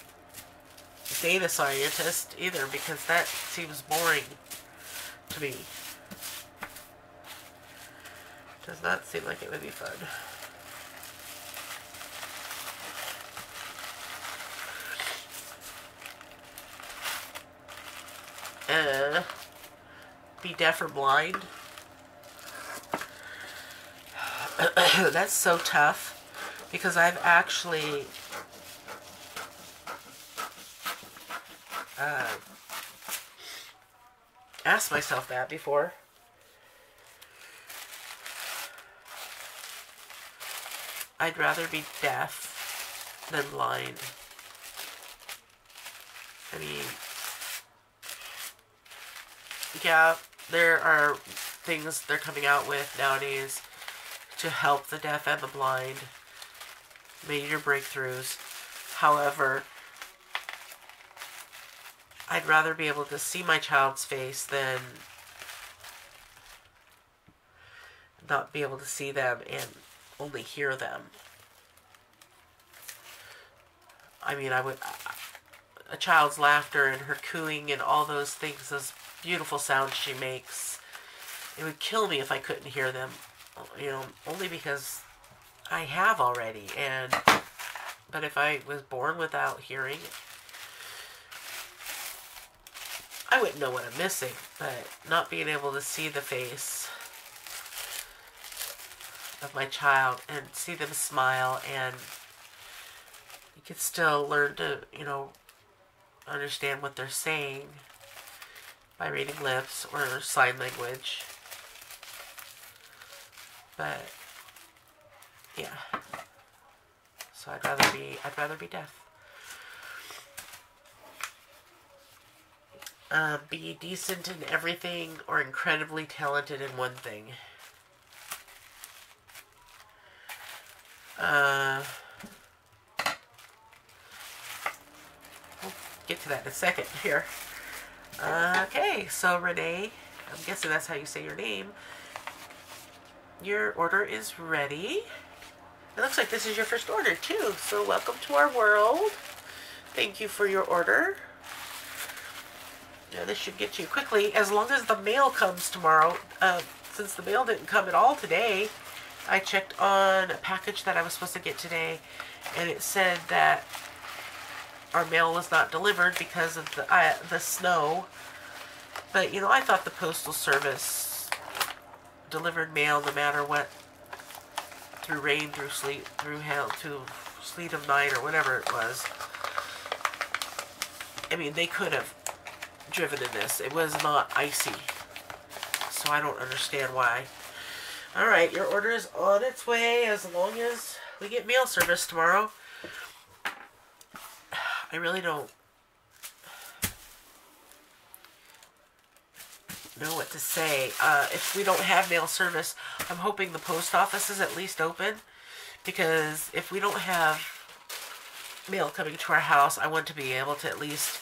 data scientist either because that seems boring to me. Does not seem like it would be fun. be deaf or blind. That's so tough because I've actually asked myself that before. I'd rather be deaf than blind. I mean, yeah, there are things they're coming out with nowadays to help the deaf and the blind. Major breakthroughs. However, I'd rather be able to see my child's face than not be able to see them and only hear them. I mean, a child's laughter and her cooing and all those things, those beautiful sounds she makes, it would kill me if I couldn't hear them, you know, only because I have already. But if I was born without hearing, I wouldn't know what I'm missing. But not being able to see the face of my child and see them smile, and you can still learn to, you know, understand what they're saying by reading lips or sign language. But yeah, so I'd rather be deaf. Be decent in everything or incredibly talented in one thing. We'll get to that in a second here. Okay, so Renee, I'm guessing that's how you say your name. Your order is ready. It looks like this is your first order too, so welcome to our world. Thank you for your order. Yeah, this should get to you quickly, as long as the mail comes tomorrow. Since the mail didn't come at all today, I checked on a package that I was supposed to get today, and it said that our mail was not delivered because of the snow. But, you know, I thought the Postal Service delivered mail no matter what, through rain, through sleet, through hail, through sleet of night, or whatever it was. I mean, they could have driven in this. It was not icy, so I don't understand why. Alright, your order is on its way as long as we get mail service tomorrow. I really don't know what to say. If we don't have mail service, I'm hoping the post office is at least open, because if we don't have mail coming to our house, I want to be able to at least,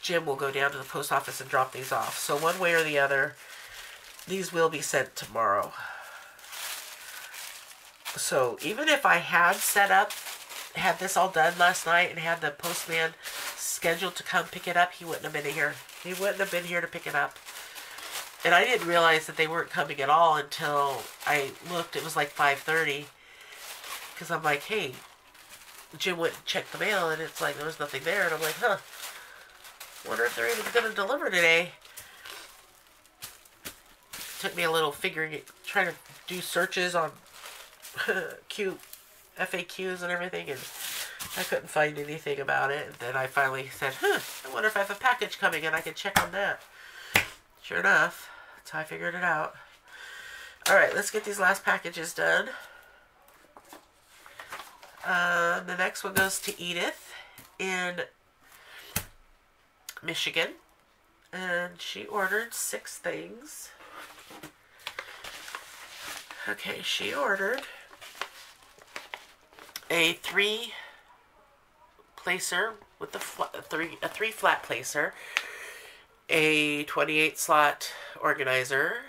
Jim will go down to the post office and drop these off. So one way or the other, these will be sent tomorrow. So even if I had had this all done last night and had the postman scheduled to come pick it up, he wouldn't have been here. He wouldn't have been here to pick it up. And I didn't realize that they weren't coming at all until I looked. It was like 5:30. Because I'm like, hey, Jim went and checked the mail, and it's like there was nothing there. And I'm like, huh, wonder if they're even going to deliver today. Took me a little trying to do searches on FAQs and everything, and I couldn't find anything about it. And then I finally said, I wonder if I have a package coming and I can check on that. Sure enough, that's how I figured it out. Alright, let's get these last packages done. The next one goes to Edith in Michigan, and she ordered 6 things. Okay, she ordered a 3-placer with a 3 flat placer, a 28 slot organizer.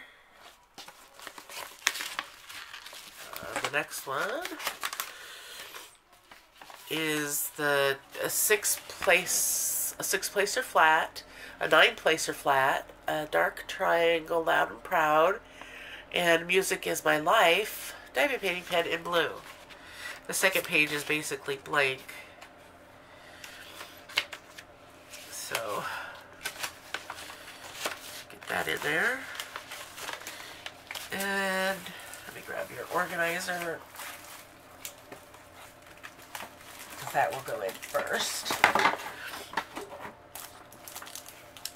The next one is a 6-placer flat, a 9-placer flat, a dark triangle, loud and proud, and Music Is My Life diamond painting pen in blue. The second page is basically blank. So, get that in there. And let me grab your organizer. That will go in first.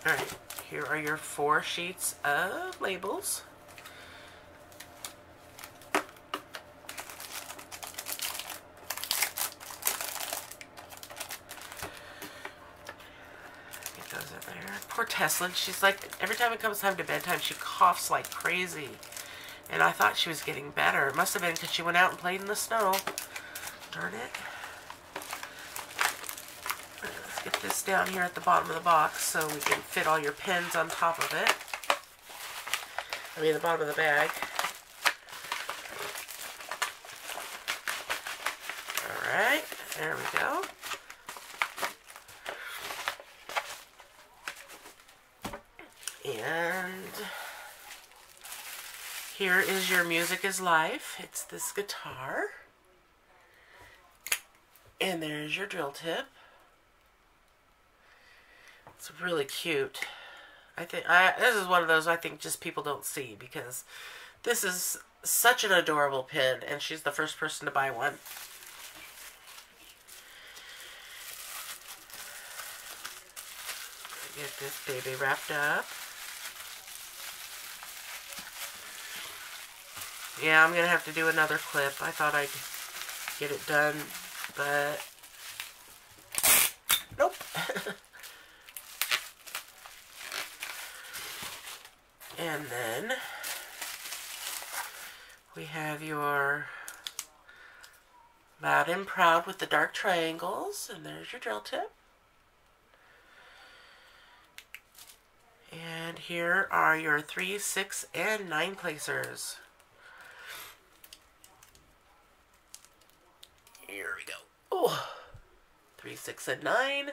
Alright, here are your 4 sheets of labels. Get those in there. Poor Tesla, she's like, every time it comes time to bedtime, she coughs like crazy. And I thought she was getting better. It must have been because she went out and played in the snow. Darn it. Let's get this down here at the bottom of the box so we can fit all your pens on top of it. I mean, the bottom of the bag. Alright, there we go. And here is your Music is Life. It's this guitar. And there's your drill tip. It's really cute. I think this is one of those I think just people don't see because this is such an adorable pin and she's the first person to buy one. Get this baby wrapped up. Yeah, I'm gonna have to do another clip. I thought I'd get it done, but nope. And then we have your Loud and Proud with the dark triangles, and there's your drill tip. And here are your 3, 6, and 9 placers. Here we go. Oh, 3, 6, and 9.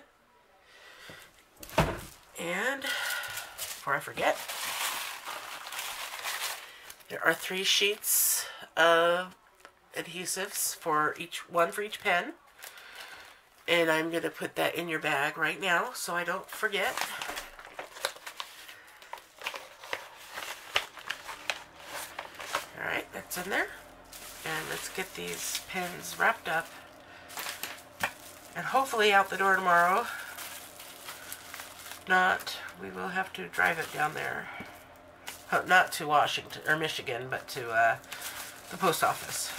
And before I forget, there are 3 sheets of adhesives for each pen. And I'm going to put that in your bag right now so I don't forget. Alright, that's in there. And let's get these pens wrapped up. And hopefully out the door tomorrow. If not, we will have to drive it down there. Oh, not to Washington or Michigan, but to the post office.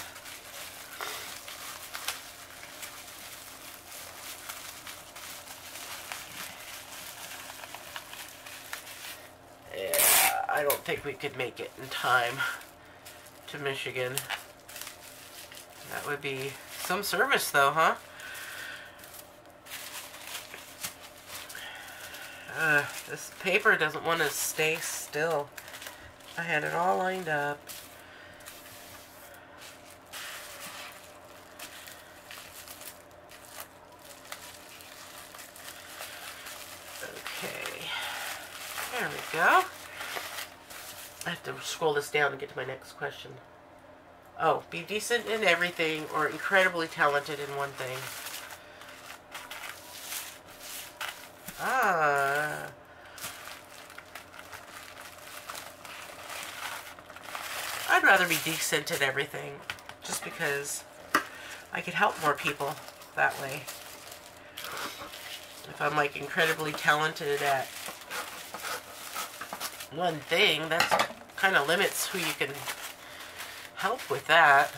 Yeah, I don't think we could make it in time to Michigan. That would be some service though, huh? This paper doesn't want to stay still. I had it all lined up. Okay. There we go. I have to scroll this down and get to my next question. Oh, be decent in everything or incredibly talented in one thing. Ah. I'd rather be decent at everything, just because I could help more people that way. If I'm like incredibly talented at one thing, that kind of limits who you can help with that.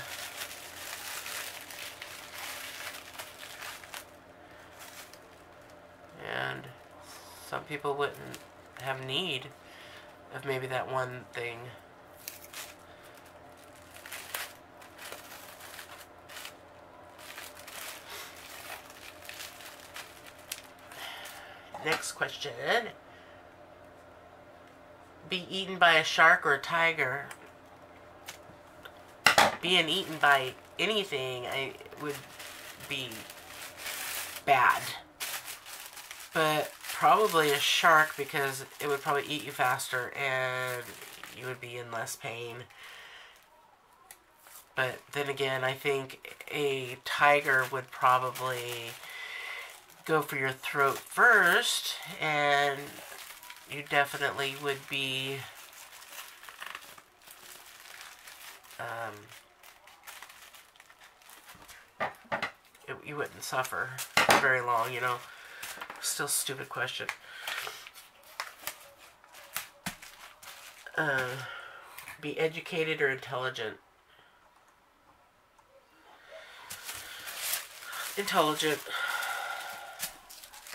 And some people wouldn't have need of maybe that one thing. Next question. Be eaten by a shark or a tiger? Being eaten by anything would be bad. But probably a shark because it would probably eat you faster and you would be in less pain. But then again, I think a tiger would probably go for your throat first, and you definitely would be you wouldn't suffer very long, you know. Still stupid question. Be educated or intelligent? Intelligent.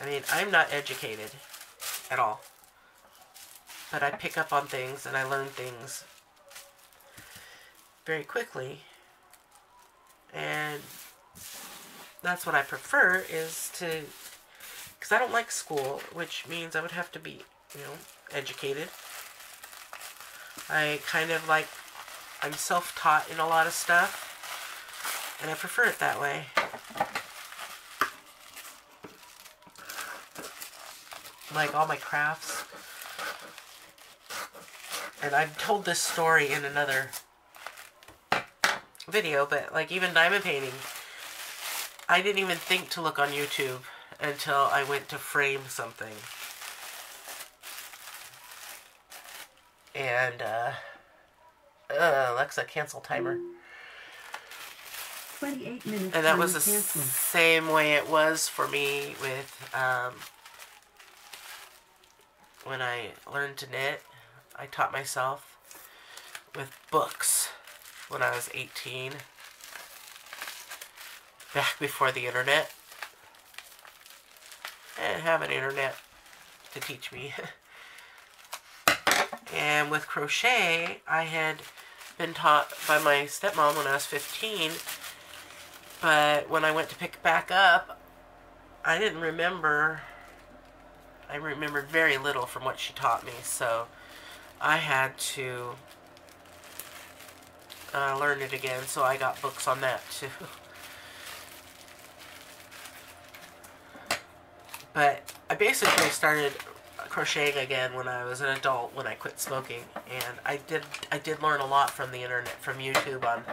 I mean, I'm not educated at all. But I pick up on things and I learn things very quickly. And that's what I prefer, is to, because I don't like school, which means I would have to be, you know, educated. I kind of like, I'm self-taught in a lot of stuff, and I prefer it that way. Like all my crafts. And I've told this story in another video, but like even diamond painting, I didn't even think to look on YouTube until I went to frame something. And, Alexa, cancel timer. 28 minutes. And that was the canceled. same way it was for me with, when I learned to knit. I taught myself with books when I was 18. Back before the internet. I didn't have an internet to teach me. And with crochet, I had been taught by my stepmom when I was 15. But when I went to pick back up, I didn't remember. I remembered very little from what she taught me. So I had to learn it again. So I got books on that too. But I basically started crocheting again when I was an adult, when I quit smoking, and I did learn a lot from the internet, from YouTube, on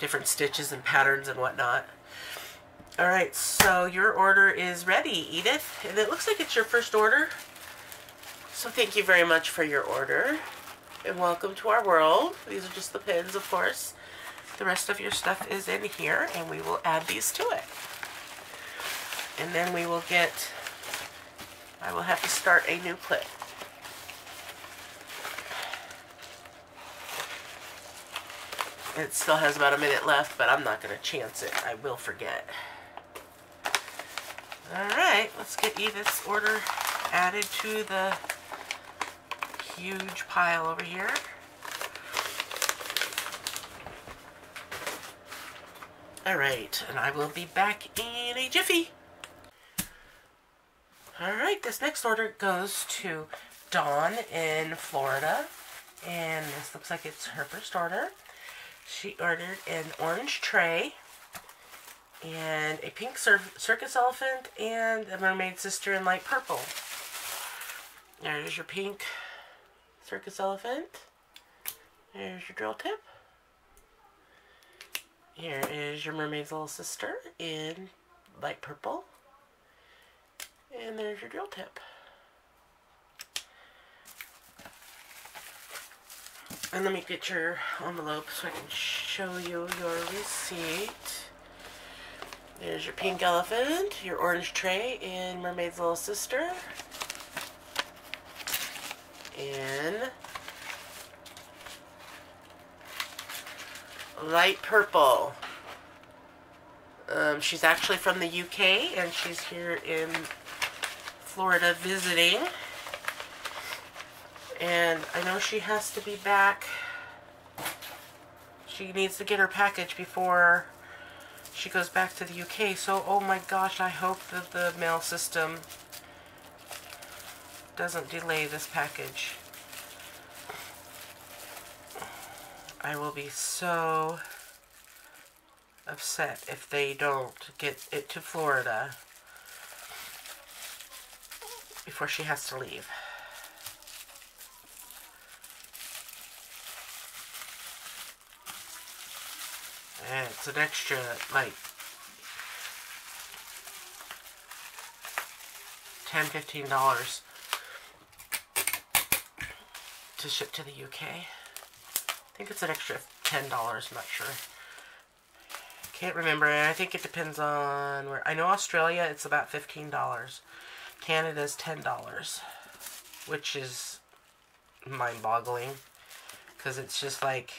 different stitches and patterns and whatnot. Alright, so your order is ready, Edith, and it looks like it's your first order, so thank you very much for your order, and welcome to our world. These are just the pins, of course. The rest of your stuff is in here, and we will add these to it. And then we will get, I will have to start a new clip. It still has about a minute left, but I'm not going to chance it. I will forget. Alright, let's get Edith's order added to the huge pile over here. Alright, and I will be back in a jiffy. Alright, this next order goes to Dawn in Florida, and this looks like it's her first order. She ordered an orange tray, and a pink circus elephant, and a mermaid sister in light purple. There's your pink circus elephant. There's your drill tip. Here is your mermaid's little sister in light purple. And there's your drill tip. And let me get your envelope so I can show you your receipt. There's your pink elephant, your orange tray in Mermaid's Little Sister. In light purple. She's actually from the UK, and she's here in Florida visiting. And I know she has to be back. She needs to get her package before she goes back to the UK. So, oh my gosh, I hope that the mail system doesn't delay this package. I will be so upset if they don't get it to Florida before she has to leave. And it's an extra, like, $10–15 to ship to the UK. I think it's an extra $10. I'm not sure. Can't remember. I think it depends on where. I know Australia, it's about $15. Canada's $10, which is mind-boggling, because it's just like,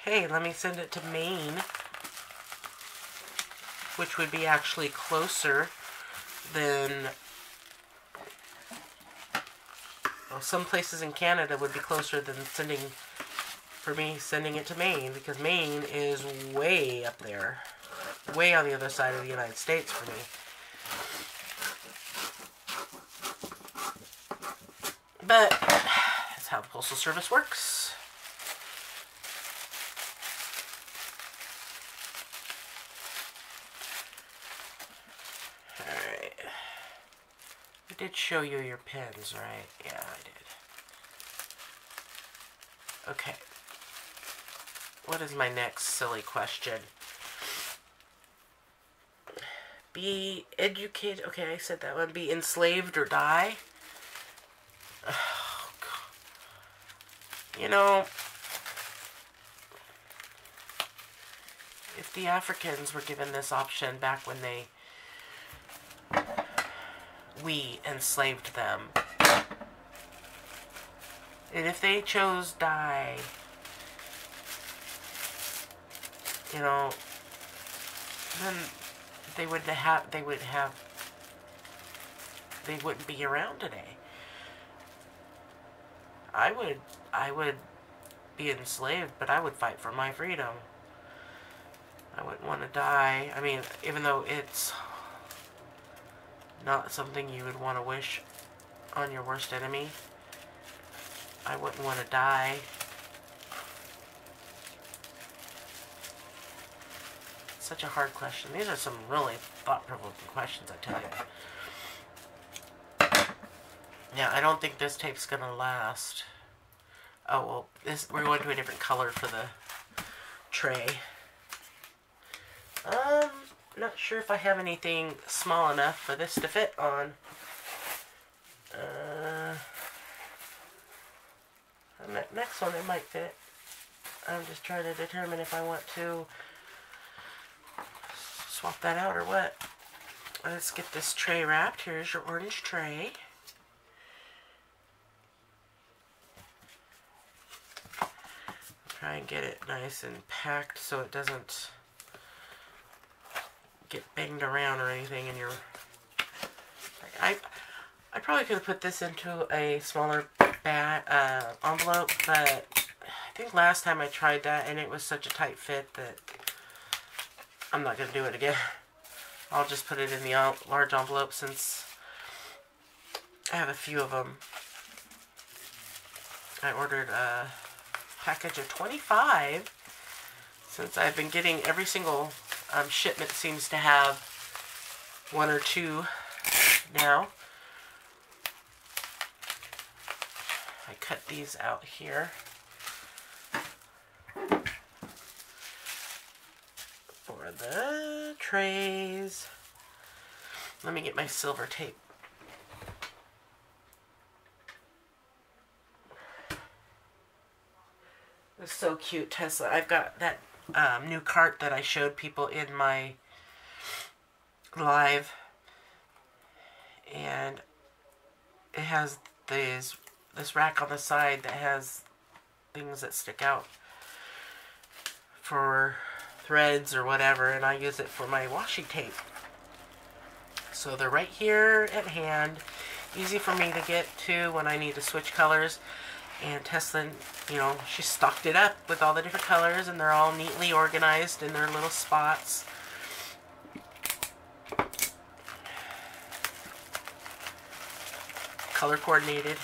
hey, let me send it to Maine, which would be actually closer than, well, some places in Canada would be closer than sending it to Maine, because Maine is way up there, way on the other side of the United States for me. But that's how the Postal Service works. Alright. I did show you your pens, right? Yeah, I did. Okay. What is my next silly question? Be educated. Okay, I said that one. Be enslaved or die. Oh, God. You know, if the Africans were given this option back when we enslaved them, and if they chose die, you know, then they wouldn't be around today. I would be enslaved, but I would fight for my freedom. I wouldn't want to die. I mean, even though it's not something you would want to wish on your worst enemy, I wouldn't want to die. It's such a hard question. These are some really thought-provoking questions, I tell you. Yeah, I don't think this tape's gonna last. Oh, well, we're going to a different color for the tray. Not sure if I have anything small enough for this to fit on. Next one, it might fit. I'm just trying to determine if I want to swap that out or what. Let's get this tray wrapped. Here's your orange tray. Try and get it nice and packed so it doesn't get banged around or anything in your... I probably could have put this into a smaller envelope, but I think last time I tried that and it was such a tight fit that I'm not going to do it again. I'll just put it in the large envelope since I have a few of them. I ordered a package of 25 since I've been getting every single shipment seems to have one or two now. I cut these out here for the trays. Let me get my silver tape. It's so cute, Tesla. I've got that new cart that I showed people in my live, and it has this rack on the side that has things that stick out for threads or whatever, and I use it for my washi tape. So they're right here at hand, easy for me to get to when I need to switch colors. And Tesla, you know, she stocked it up with all the different colors, and they're all neatly organized in their little spots. Color coordinated.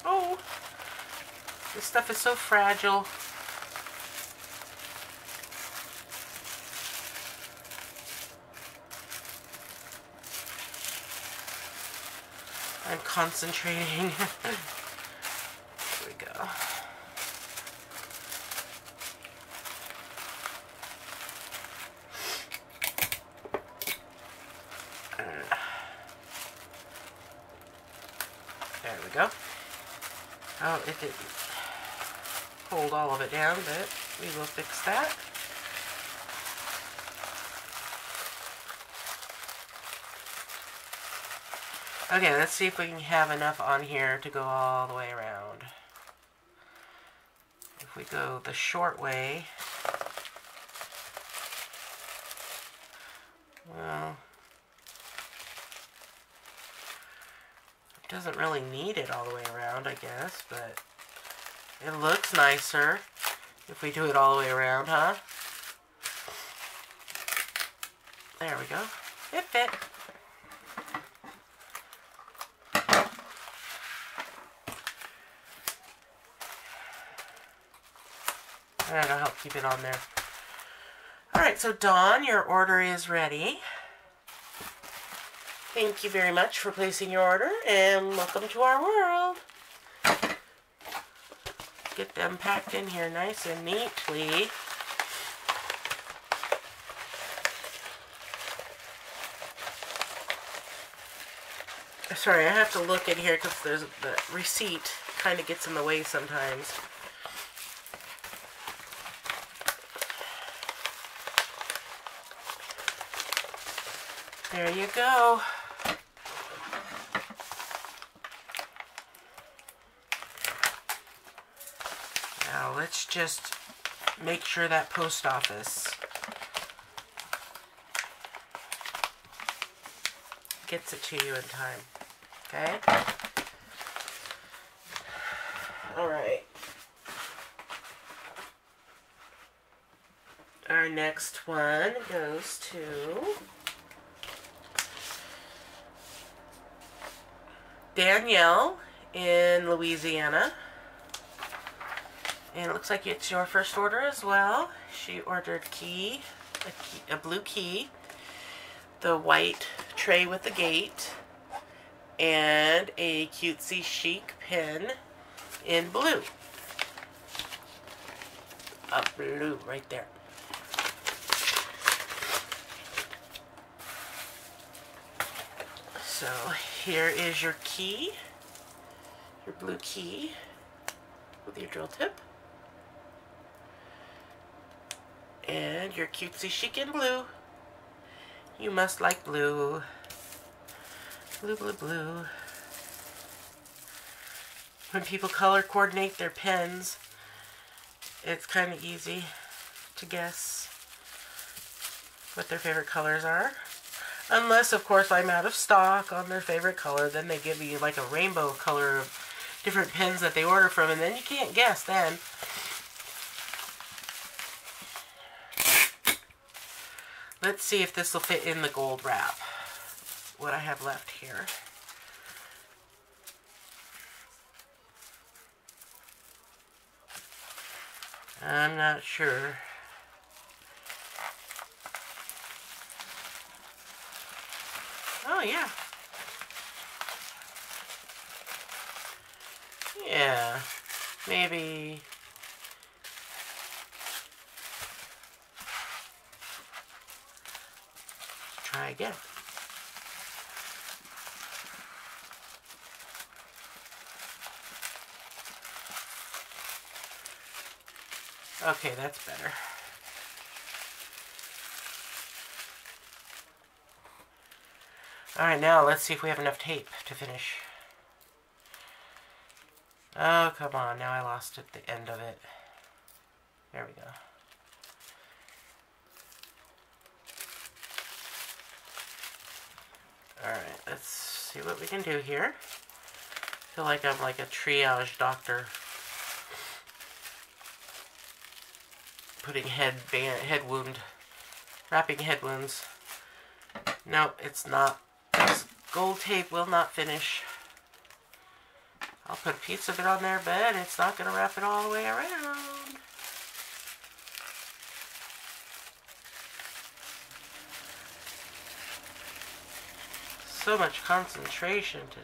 Oh, this stuff is so fragile. I'm concentrating. Here we go. There we go. Oh, it didn't. hold all of it down, but we will fix that. Okay, let's see if we can have enough on here to go all the way around. If we go the short way, well, it doesn't really need it all the way around, I guess, but it looks nicer if we do it all the way around, huh? There we go. It fit. And I'll help keep it on there. Alright, so Dawn, your order is ready. Thank you very much for placing your order, and welcome to our world. Get them packed in here nice and neatly. Sorry, I have to look in here because there's the receipt kind of gets in the way sometimes. There you go. Now let's just make sure that post office gets it to you in time. Okay? Alright. Our next one goes to Danielle in Louisiana. And it looks like it's your first order as well. She ordered a blue key, the white tray with the gate, and a cutesy chic pen in blue. A blue right there. So here is your key, your blue key with your drill tip, and your cutesy chic in blue. You must like blue. Blue, blue, blue. When people color coordinate their pens, it's kind of easy to guess what their favorite colors are. Unless, of course, I'm out of stock on their favorite color, then they give you like a rainbow color of different pens that they order from, and then you can't guess then. Let's see if this will fit in the gold wrap, what I have left here. I'm not sure. Oh, yeah. Yeah. Maybe. Try again. Okay, that's better. Alright, now let's see if we have enough tape to finish. Oh, come on. Now I lost at the end of it. There we go. Alright, let's see what we can do here. I feel like I'm like a triage doctor. Putting wrapping head wounds. Nope, it's not. This gold tape will not finish. I'll put a piece of it on there, but it's not going to wrap it all the way around. So much concentration to...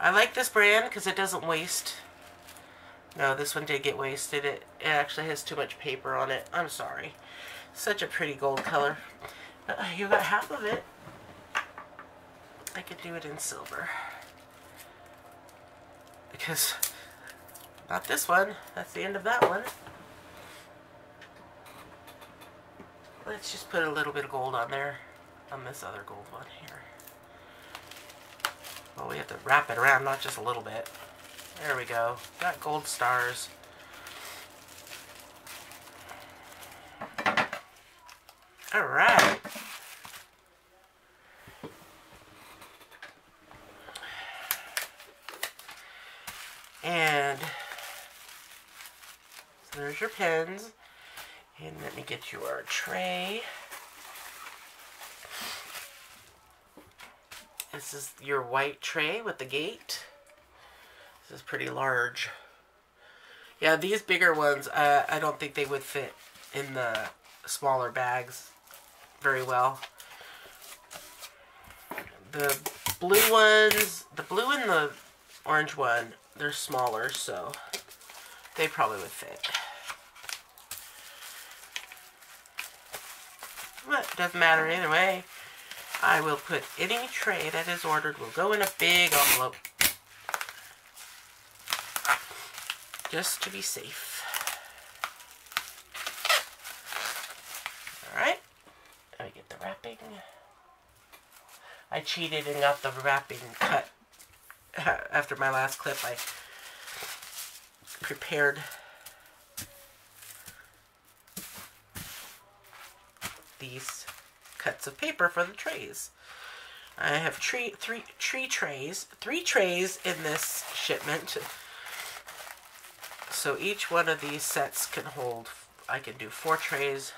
I like this brand because it doesn't waste. No, this one did get wasted. It actually has too much paper on it. I'm sorry. Such a pretty gold color. You got half of it. I could do it in silver. because not this one. That's the end of that one. Let's just put a little bit of gold on there, on this other gold one here. Well, we have to wrap it around, not just a little bit. There we go. Got gold stars. All right. And so there's your pens. And let me get you our tray. This is your white tray with the gate. This is pretty large. Yeah, these bigger ones, I don't think they would fit in the smaller bags very well. The blue ones, the blue and the orange one, they're smaller, so they probably would fit. But it doesn't matter either way. I will put any tray that is ordered will go in a big envelope. Just to be safe. Alright. Let me get the wrapping. I cheated and got the wrapping cut. After my last clip, I prepared these cuts of paper for the trays. I have three trays in this shipment. So each one of these sets can hold, I can do 4 trays.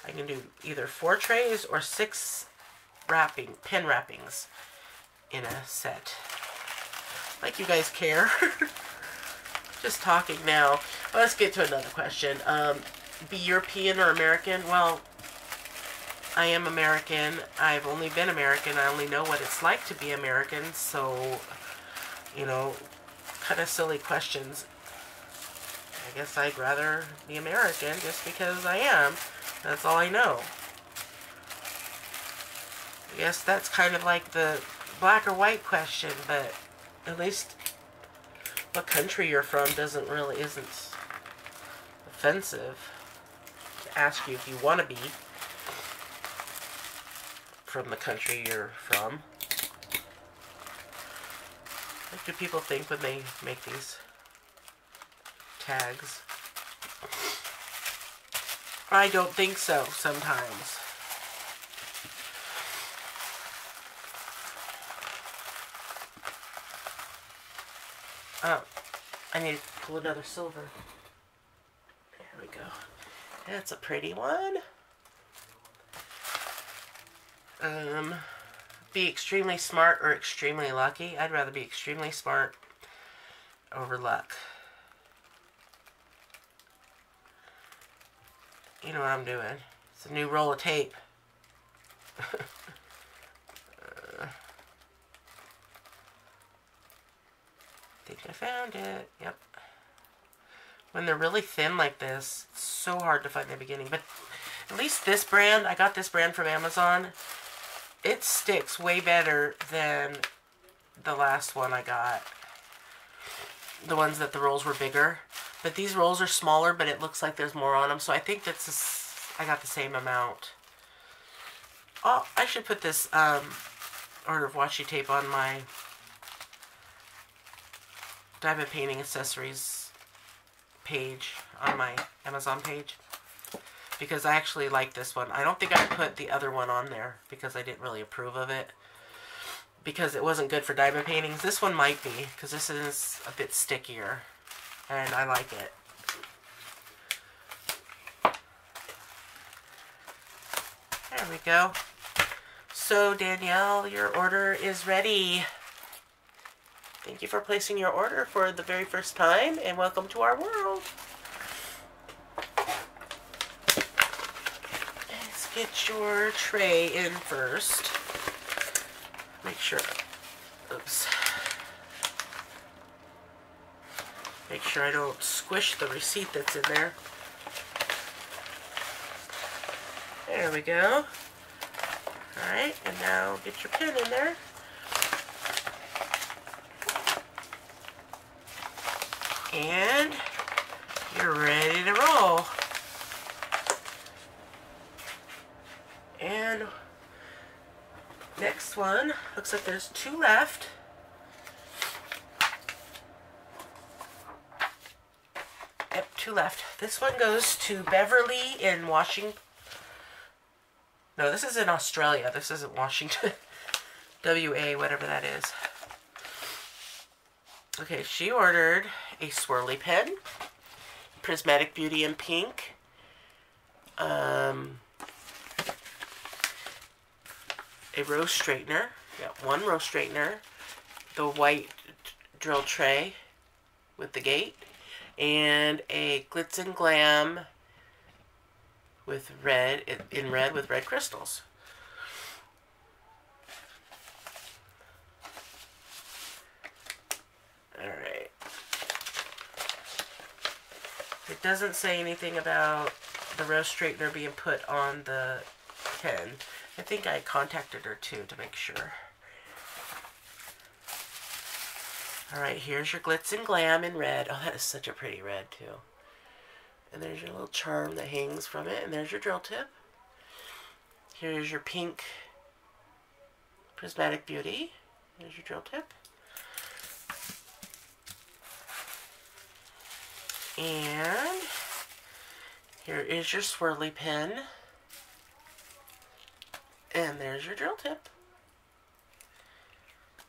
I can do either 4 trays or 6 pen wrappings in a set. Like you guys care. Just talking now. Let's get to another question. Be European or American? Well, I am American. I've only been American. I only know what it's like to be American. So, you know, kind of silly questions. I guess I'd rather be American just because I am. That's all I know. I guess that's kind of like the black or white question, but at least what country you're from isn't offensive. To ask you if you want to be from the country you're from. What do people think when they make these tags? I don't think so sometimes. Oh, I need to pull another silver. There we go. That's a pretty one. Be extremely smart or extremely lucky. I'd rather be extremely smart over luck. You know what I'm doing. It's a new roll of tape. Think I found it. Yep. When they're really thin like this, it's so hard to find the beginning. But at least this brand, I got this brand from Amazon. It sticks way better than the last one I got. The ones that the rolls were bigger. But these rolls are smaller, but it looks like there's more on them. So I think that's I got the same amount. Oh, I should put this order of washi tape on my diamond painting accessories page on my Amazon page. Because I actually like this one. I don't think I put the other one on there because I didn't really approve of it. Because it wasn't good for diamond paintings. This one might be, because this is a bit stickier. And I like it. There we go. So, Danielle, your order is ready. Thank you for placing your order for the very first time, and welcome to our world. Let's get your tray in first. Make sure, oops. Make sure I don't squish the receipt that's in there. There we go. Alright, and now get your pen in there. And you're ready to roll. And next one, looks like there's 2 left. Yep, 2 left. This one goes to Beverly in Washington. No, this is in Australia. This isn't Washington. WA, whatever that is. Okay, she ordered a swirly pen, Prismatic Beauty in pink, a rose straightener, yeah, 1 rose straightener, the white drill tray with the gate, and a Glitz and Glam with red, in red with red crystals. Alright. It doesn't say anything about the rose straightener being put on the pen. I think I contacted her too to make sure. Alright, here's your Glitz and Glam in red. Oh, that is such a pretty red too. And there's your little charm that hangs from it. And there's your drill tip. Here's your pink Prismatic Beauty. There's your drill tip. And here is your swirly pen. And there's your drill tip.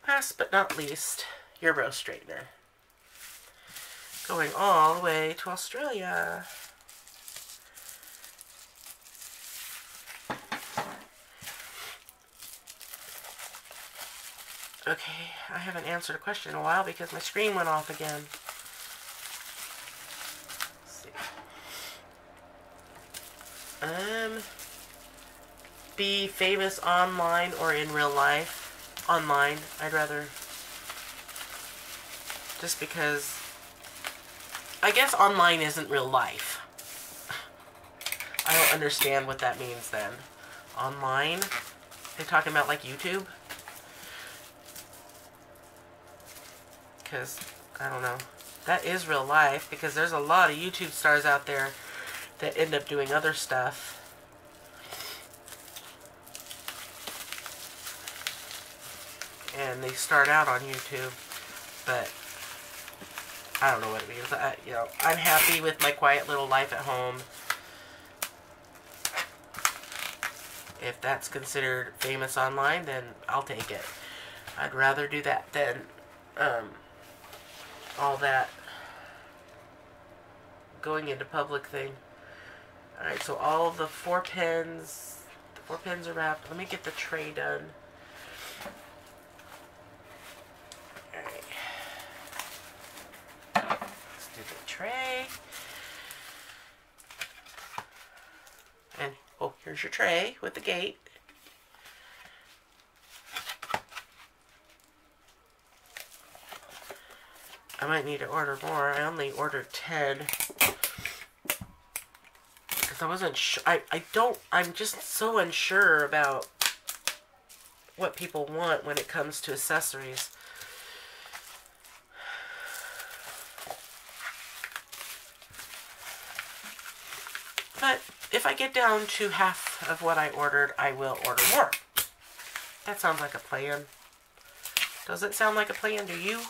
Last but not least, your rose straightener. Going all the way to Australia. Okay, I haven't answered a question in a while because my screen went off again. Let's see. Be famous online or in real life. Online, I'd rather. Just because I guess online isn't real life. I don't understand what that means then. Online? They're talking about like YouTube? Because, I don't know. That is real life because there's a lot of YouTube stars out there that end up doing other stuff. And they start out on YouTube, but I don't know what it means. You know, I'm happy with my quiet little life at home. If that's considered famous online, then I'll take it. I'd rather do that than all that going into public thing. Alright, so all of the 4 pens, are wrapped. Let me get the tray done. Alright. Let's do the tray. And, oh, here's your tray with the gate. I might need to order more. I only ordered 10. Because I wasn't sure. I'm just so unsure about what people want when it comes to accessories. But if I get down to half of what I ordered, I will order more. That sounds like a plan. Does it sound like a plan to you?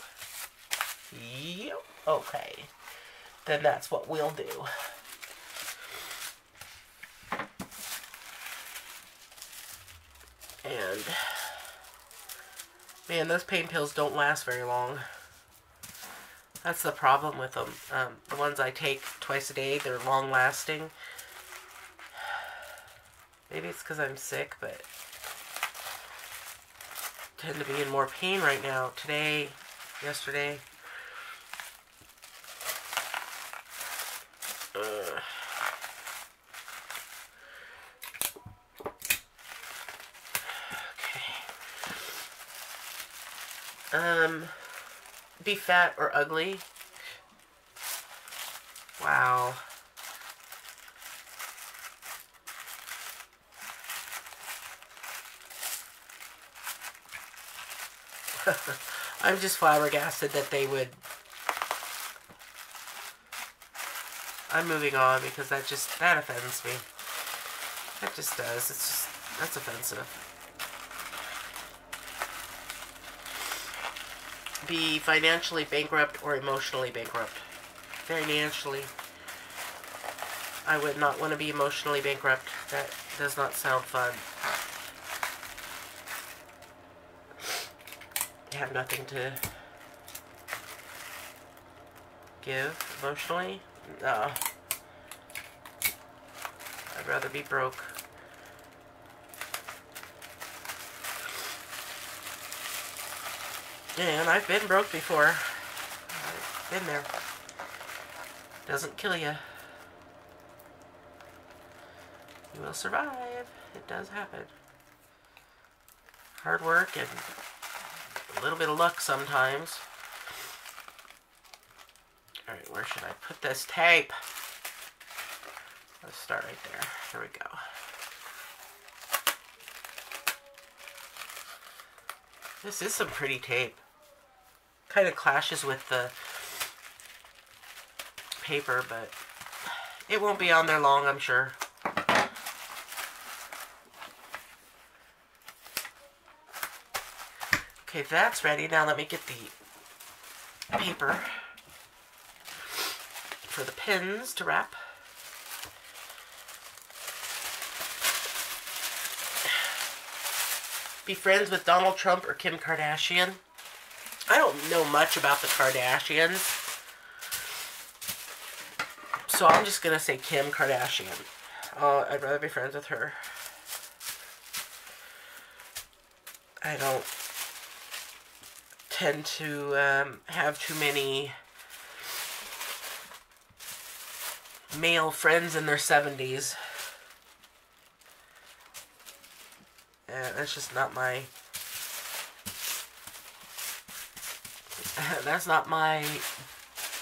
Yep. Okay. Then that's what we'll do. And, man, those pain pills don't last very long. That's the problem with them. The ones I take twice a day, they're long lasting. Maybe it's because I'm sick, but I tend to be in more pain right now. Today, yesterday. Be fat or ugly. Wow. I'm just flabbergasted that they would I'm moving on because that offends me. That just does. That's offensive. Be financially bankrupt or emotionally bankrupt. Financially. I would not want to be emotionally bankrupt. That does not sound fun. I have nothing to give emotionally. No. I'd rather be broke. And I've been broke before. I've been there. Doesn't kill you. You will survive. It does happen. Hard work and a little bit of luck sometimes. Alright, where should I put this tape? Let's start right there. There we go. This is some pretty tape. Kind of clashes with the paper, but it won't be on there long, I'm sure. Okay, that's ready. Now let me get the paper for the pins to wrap. Be friends with Donald Trump or Kim Kardashian. I don't know much about the Kardashians, so I'm just going to say Kim Kardashian. I'd rather be friends with her. I don't tend to have too many male friends in their 70s. That's just not my... That's not my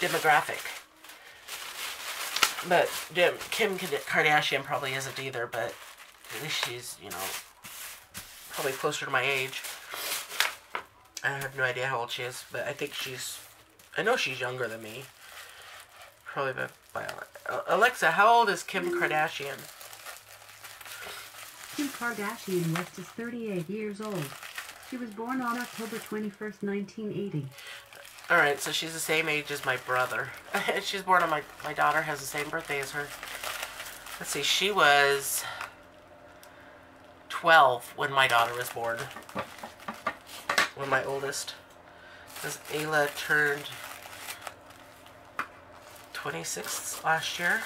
demographic. But Kim Kardashian probably isn't either, but at least she's, you know, probably closer to my age. I have no idea how old she is, but I think I know she's younger than me. Probably by Alexa, how old is Kim Kardashian? Kim Kardashian West is 38 years old. She was born on October 21st, 1980. Alright, so she's the same age as my brother. She's born on my daughter has the same birthday as her. Let's see, she was 12 when my daughter was born. When my oldest. Because Ayla turned 26 last year.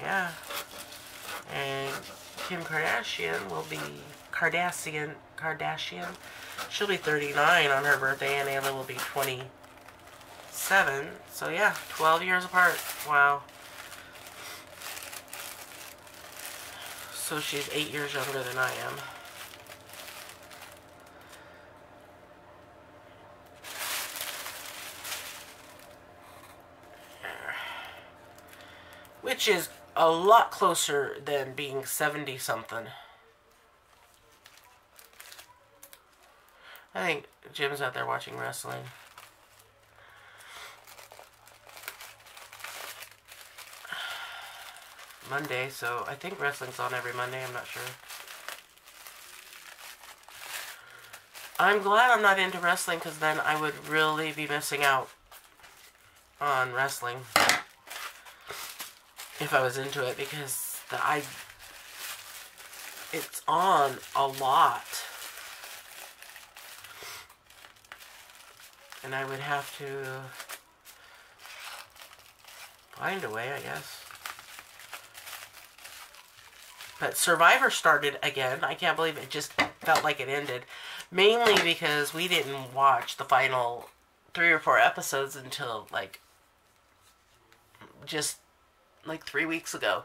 Yeah. And Kim Kardashian will be Kardashian. She'll be 39 on her birthday, and Ayla will be 27. So yeah, 12 years apart. Wow. So she's 8 years younger than I am. Which is a lot closer than being 70-something. I think Jim's out there watching wrestling. Monday, so I think wrestling's on every Monday, I'm not sure. I'm glad I'm not into wrestling, because then I would really be missing out on wrestling if I was into it, because it's on a lot. And I would have to find a way, I guess. But Survivor started again. I can't believe it just felt like it ended. Mainly because we didn't watch the final 3 or 4 episodes until, just 3 weeks ago.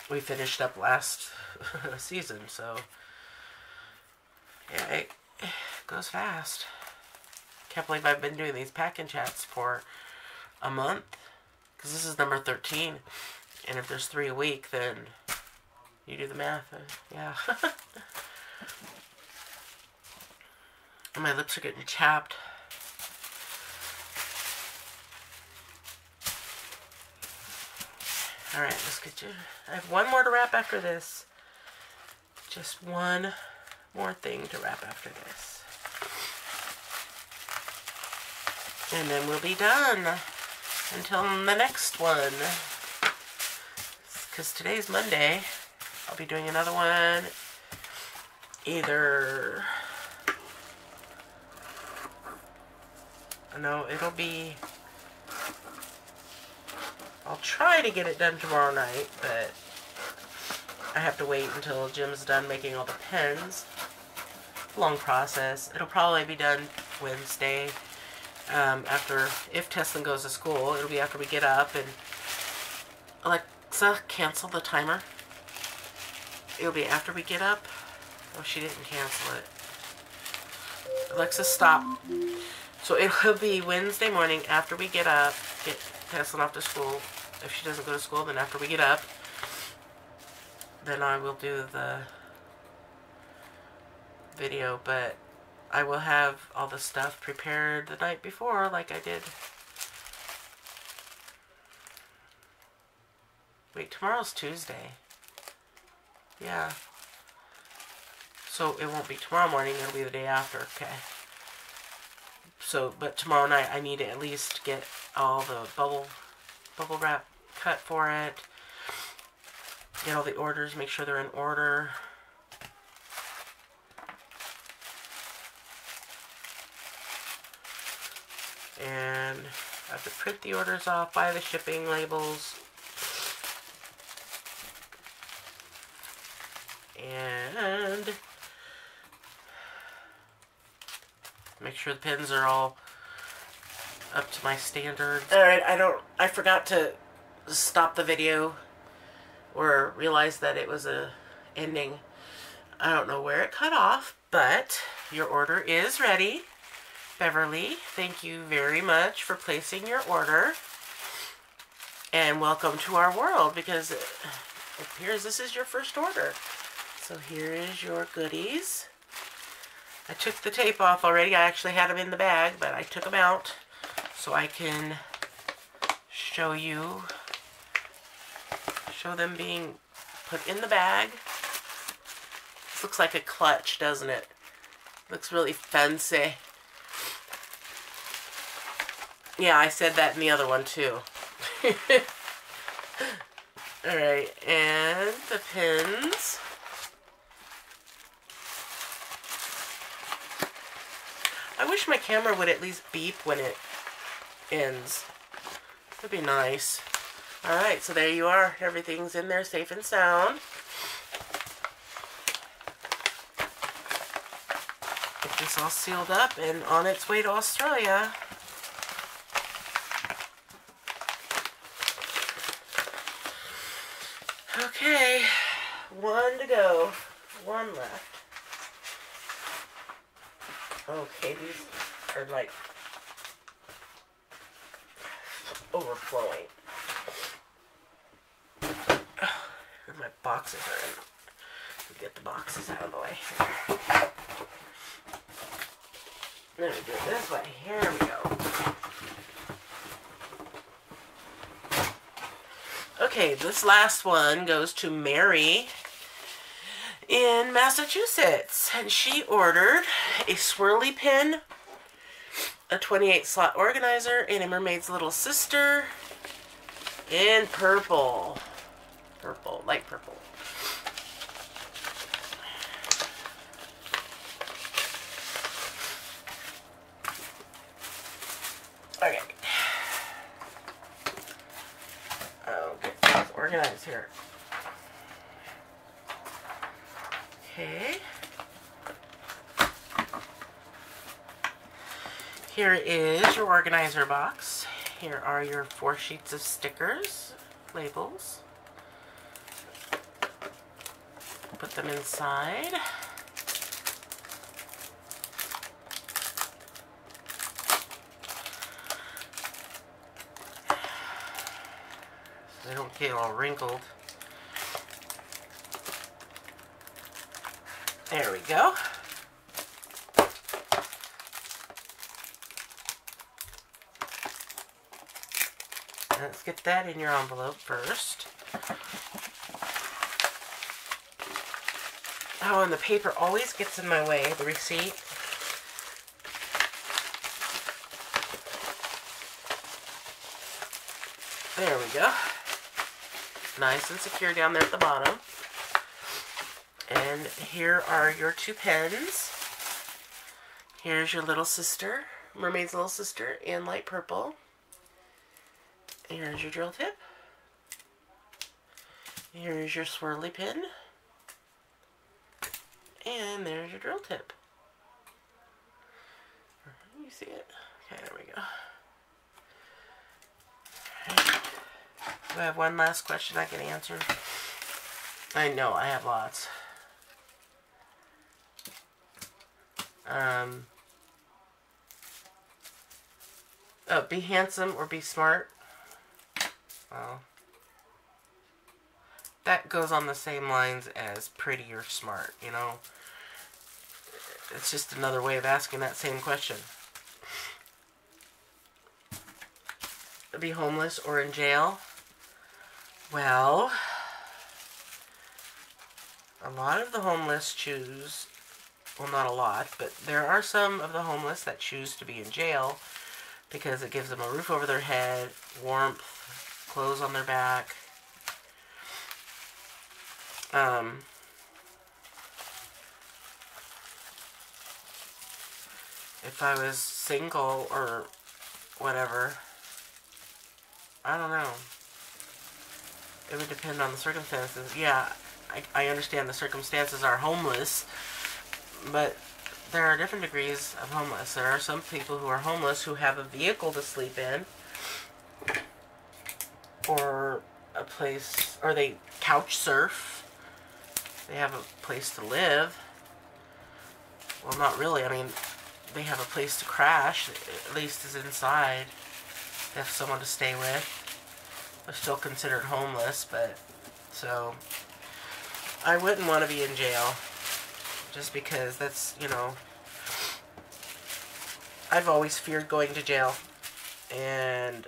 We finished up last season, so yeah, it goes fast. Can't believe I've been doing these pack-in chats for a month, because this is number 13, and if there's 3 a week, then you do the math. Yeah. And my lips are getting chapped. Alright, let's get you. I have one more to wrap after this. Just one more thing to wrap after this. And then we'll be done until the next one. Because today's Monday. I'll be doing another one either... No, it'll be... I'll try to get it done tomorrow night, but I have to wait until Jim's done making all the pens. Long process. It'll probably be done Wednesday. After, if Tesla goes to school, it'll be after we get up. And Alexa, cancel the timer. It'll be after we get up. Oh, she didn't cancel it. Alexa, stop. So it'll be Wednesday morning after we get up, get Tesla off to school. If she doesn't go to school, then after we get up, then I will do the video. But I will have all the stuff prepared the night before, like I did. Wait, tomorrow's Tuesday. Yeah. So it won't be tomorrow morning, it'll be the day after, okay. So, but tomorrow night I need to at least get all the bubble wrap cut for it. Get all the orders, make sure they're in order. And I have to print the orders off, buy the shipping labels. And make sure the pens are all up to my standards. Alright, I forgot to stop the video or realize that it was a ending. I don't know where it cut off, but your order is ready. Beverly, thank you very much for placing your order. And welcome to our world, because it appears this is your first order. So here is your goodies. I took the tape off already. I actually had them in the bag, but I took them out so I can show them being put in the bag. This looks like a clutch, doesn't it? Looks really fancy. Yeah, I said that in the other one too. Alright, and the pins. I wish my camera would at least beep when it ends. That'd be nice. Alright, so there you are. Everything's in there safe and sound. Get this all sealed up and on its way to Australia. Okay, one to go. One left. Okay, these are like overflowing. And my boxes are in. Get the boxes out of the way. Let me do it this way. Here we go. Okay, this last one goes to Mary in Massachusetts, and she ordered a swirly pin, a 28 slot organizer, and a Mermaid's Little Sister in purple. Purple, light purple. Okay. I'll get things organized here. Okay. Here is your organizer box. Here are your 4 sheets of stickers, labels. Put them inside. So they don't get all wrinkled. There we go. Let's get that in your envelope first. Oh, and the paper always gets in my way, the receipt. There we go. Nice and secure down there at the bottom. And here are your 2 pens. Here's your little sister, Mermaid's little sister, in light purple. Here's your drill tip. Here's your swirly pin. And there's your drill tip. You see it? Okay, there we go. Right. Do I have one last question I can answer? I know, I have lots. Oh, be handsome or be smart. Well, that goes on the same lines as pretty or smart, you know. It's just another way of asking that same question. Be homeless or in jail? Well, a lot of the homeless choose, well, not a lot, but there are some of the homeless that choose to be in jail because it gives them a roof over their head, warmth, clothes on their back. If I was single or whatever, I don't know. It would depend on the circumstances. Yeah, I understand the circumstances are homeless, but there are different degrees of homeless. There are some people who are homeless who have a vehicle to sleep in, or a place, or they couch surf. They have a place to live. Well, not really. I mean, they have a place to crash, at least is inside. They have someone to stay with. They're still considered homeless, but so I wouldn't want to be in jail just because that's, you know, I've always feared going to jail, and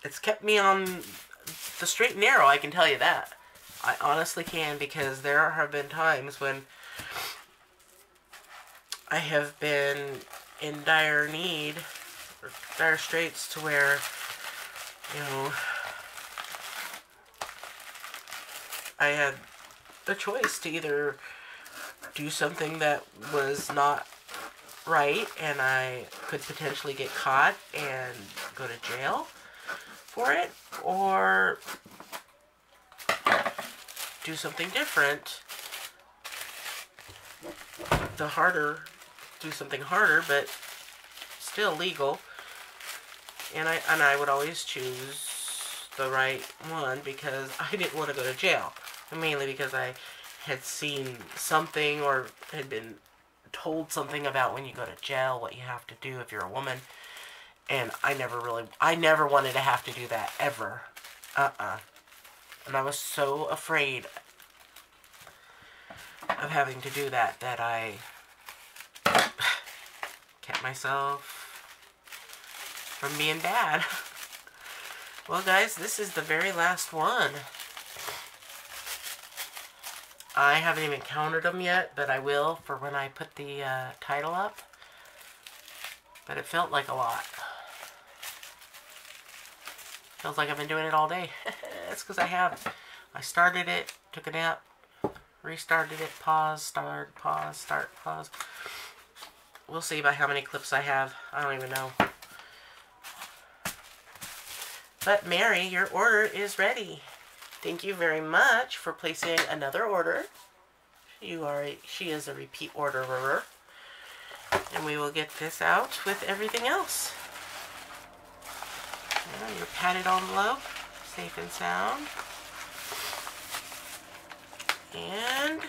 it's kept me on the straight and narrow, I can tell you that. I honestly can, because there have been times when I have been in dire need, or dire straits, to where, you know, I had a choice to either do something that was not right and I could potentially get caught and go to jail for it, or do something different. Do something harder, but still legal. And I would always choose the right one because I didn't want to go to jail. Mainly because I had seen something or had been told something about when you go to jail, what you have to do if you're a woman. And I never wanted to have to do that, ever. And I was so afraid of having to do that, that I kept myself from being bad. Well, guys, this is the very last one. I haven't even counted them yet, but I will for when I put the title up. But it felt like a lot. Feels like I've been doing it all day. That's because I have. I started it, took a nap, restarted it, pause, start, pause, start, pause. We'll see by how many clips I have. I don't even know. But Mary, your order is ready. Thank you very much for placing another order. She is a repeat orderer. And we will get this out with everything else. Yeah, your padded envelope, safe and sound. And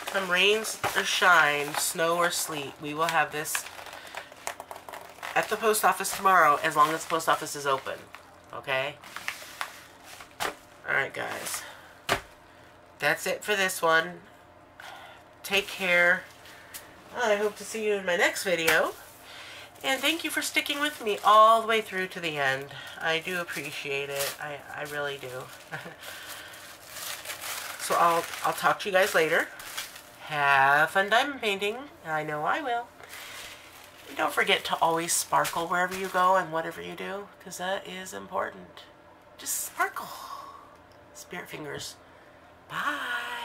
come rain or shine, snow or sleet, we will have this at the post office tomorrow, as long as the post office is open. Okay? Alright, guys. That's it for this one. Take care. I hope to see you in my next video. And thank you for sticking with me all the way through to the end. I do appreciate it. I really do. So I'll talk to you guys later. Have fun diamond painting. I know I will. And don't forget to always sparkle wherever you go and whatever you do, because that is important. Just sparkle. Spirit fingers. Bye.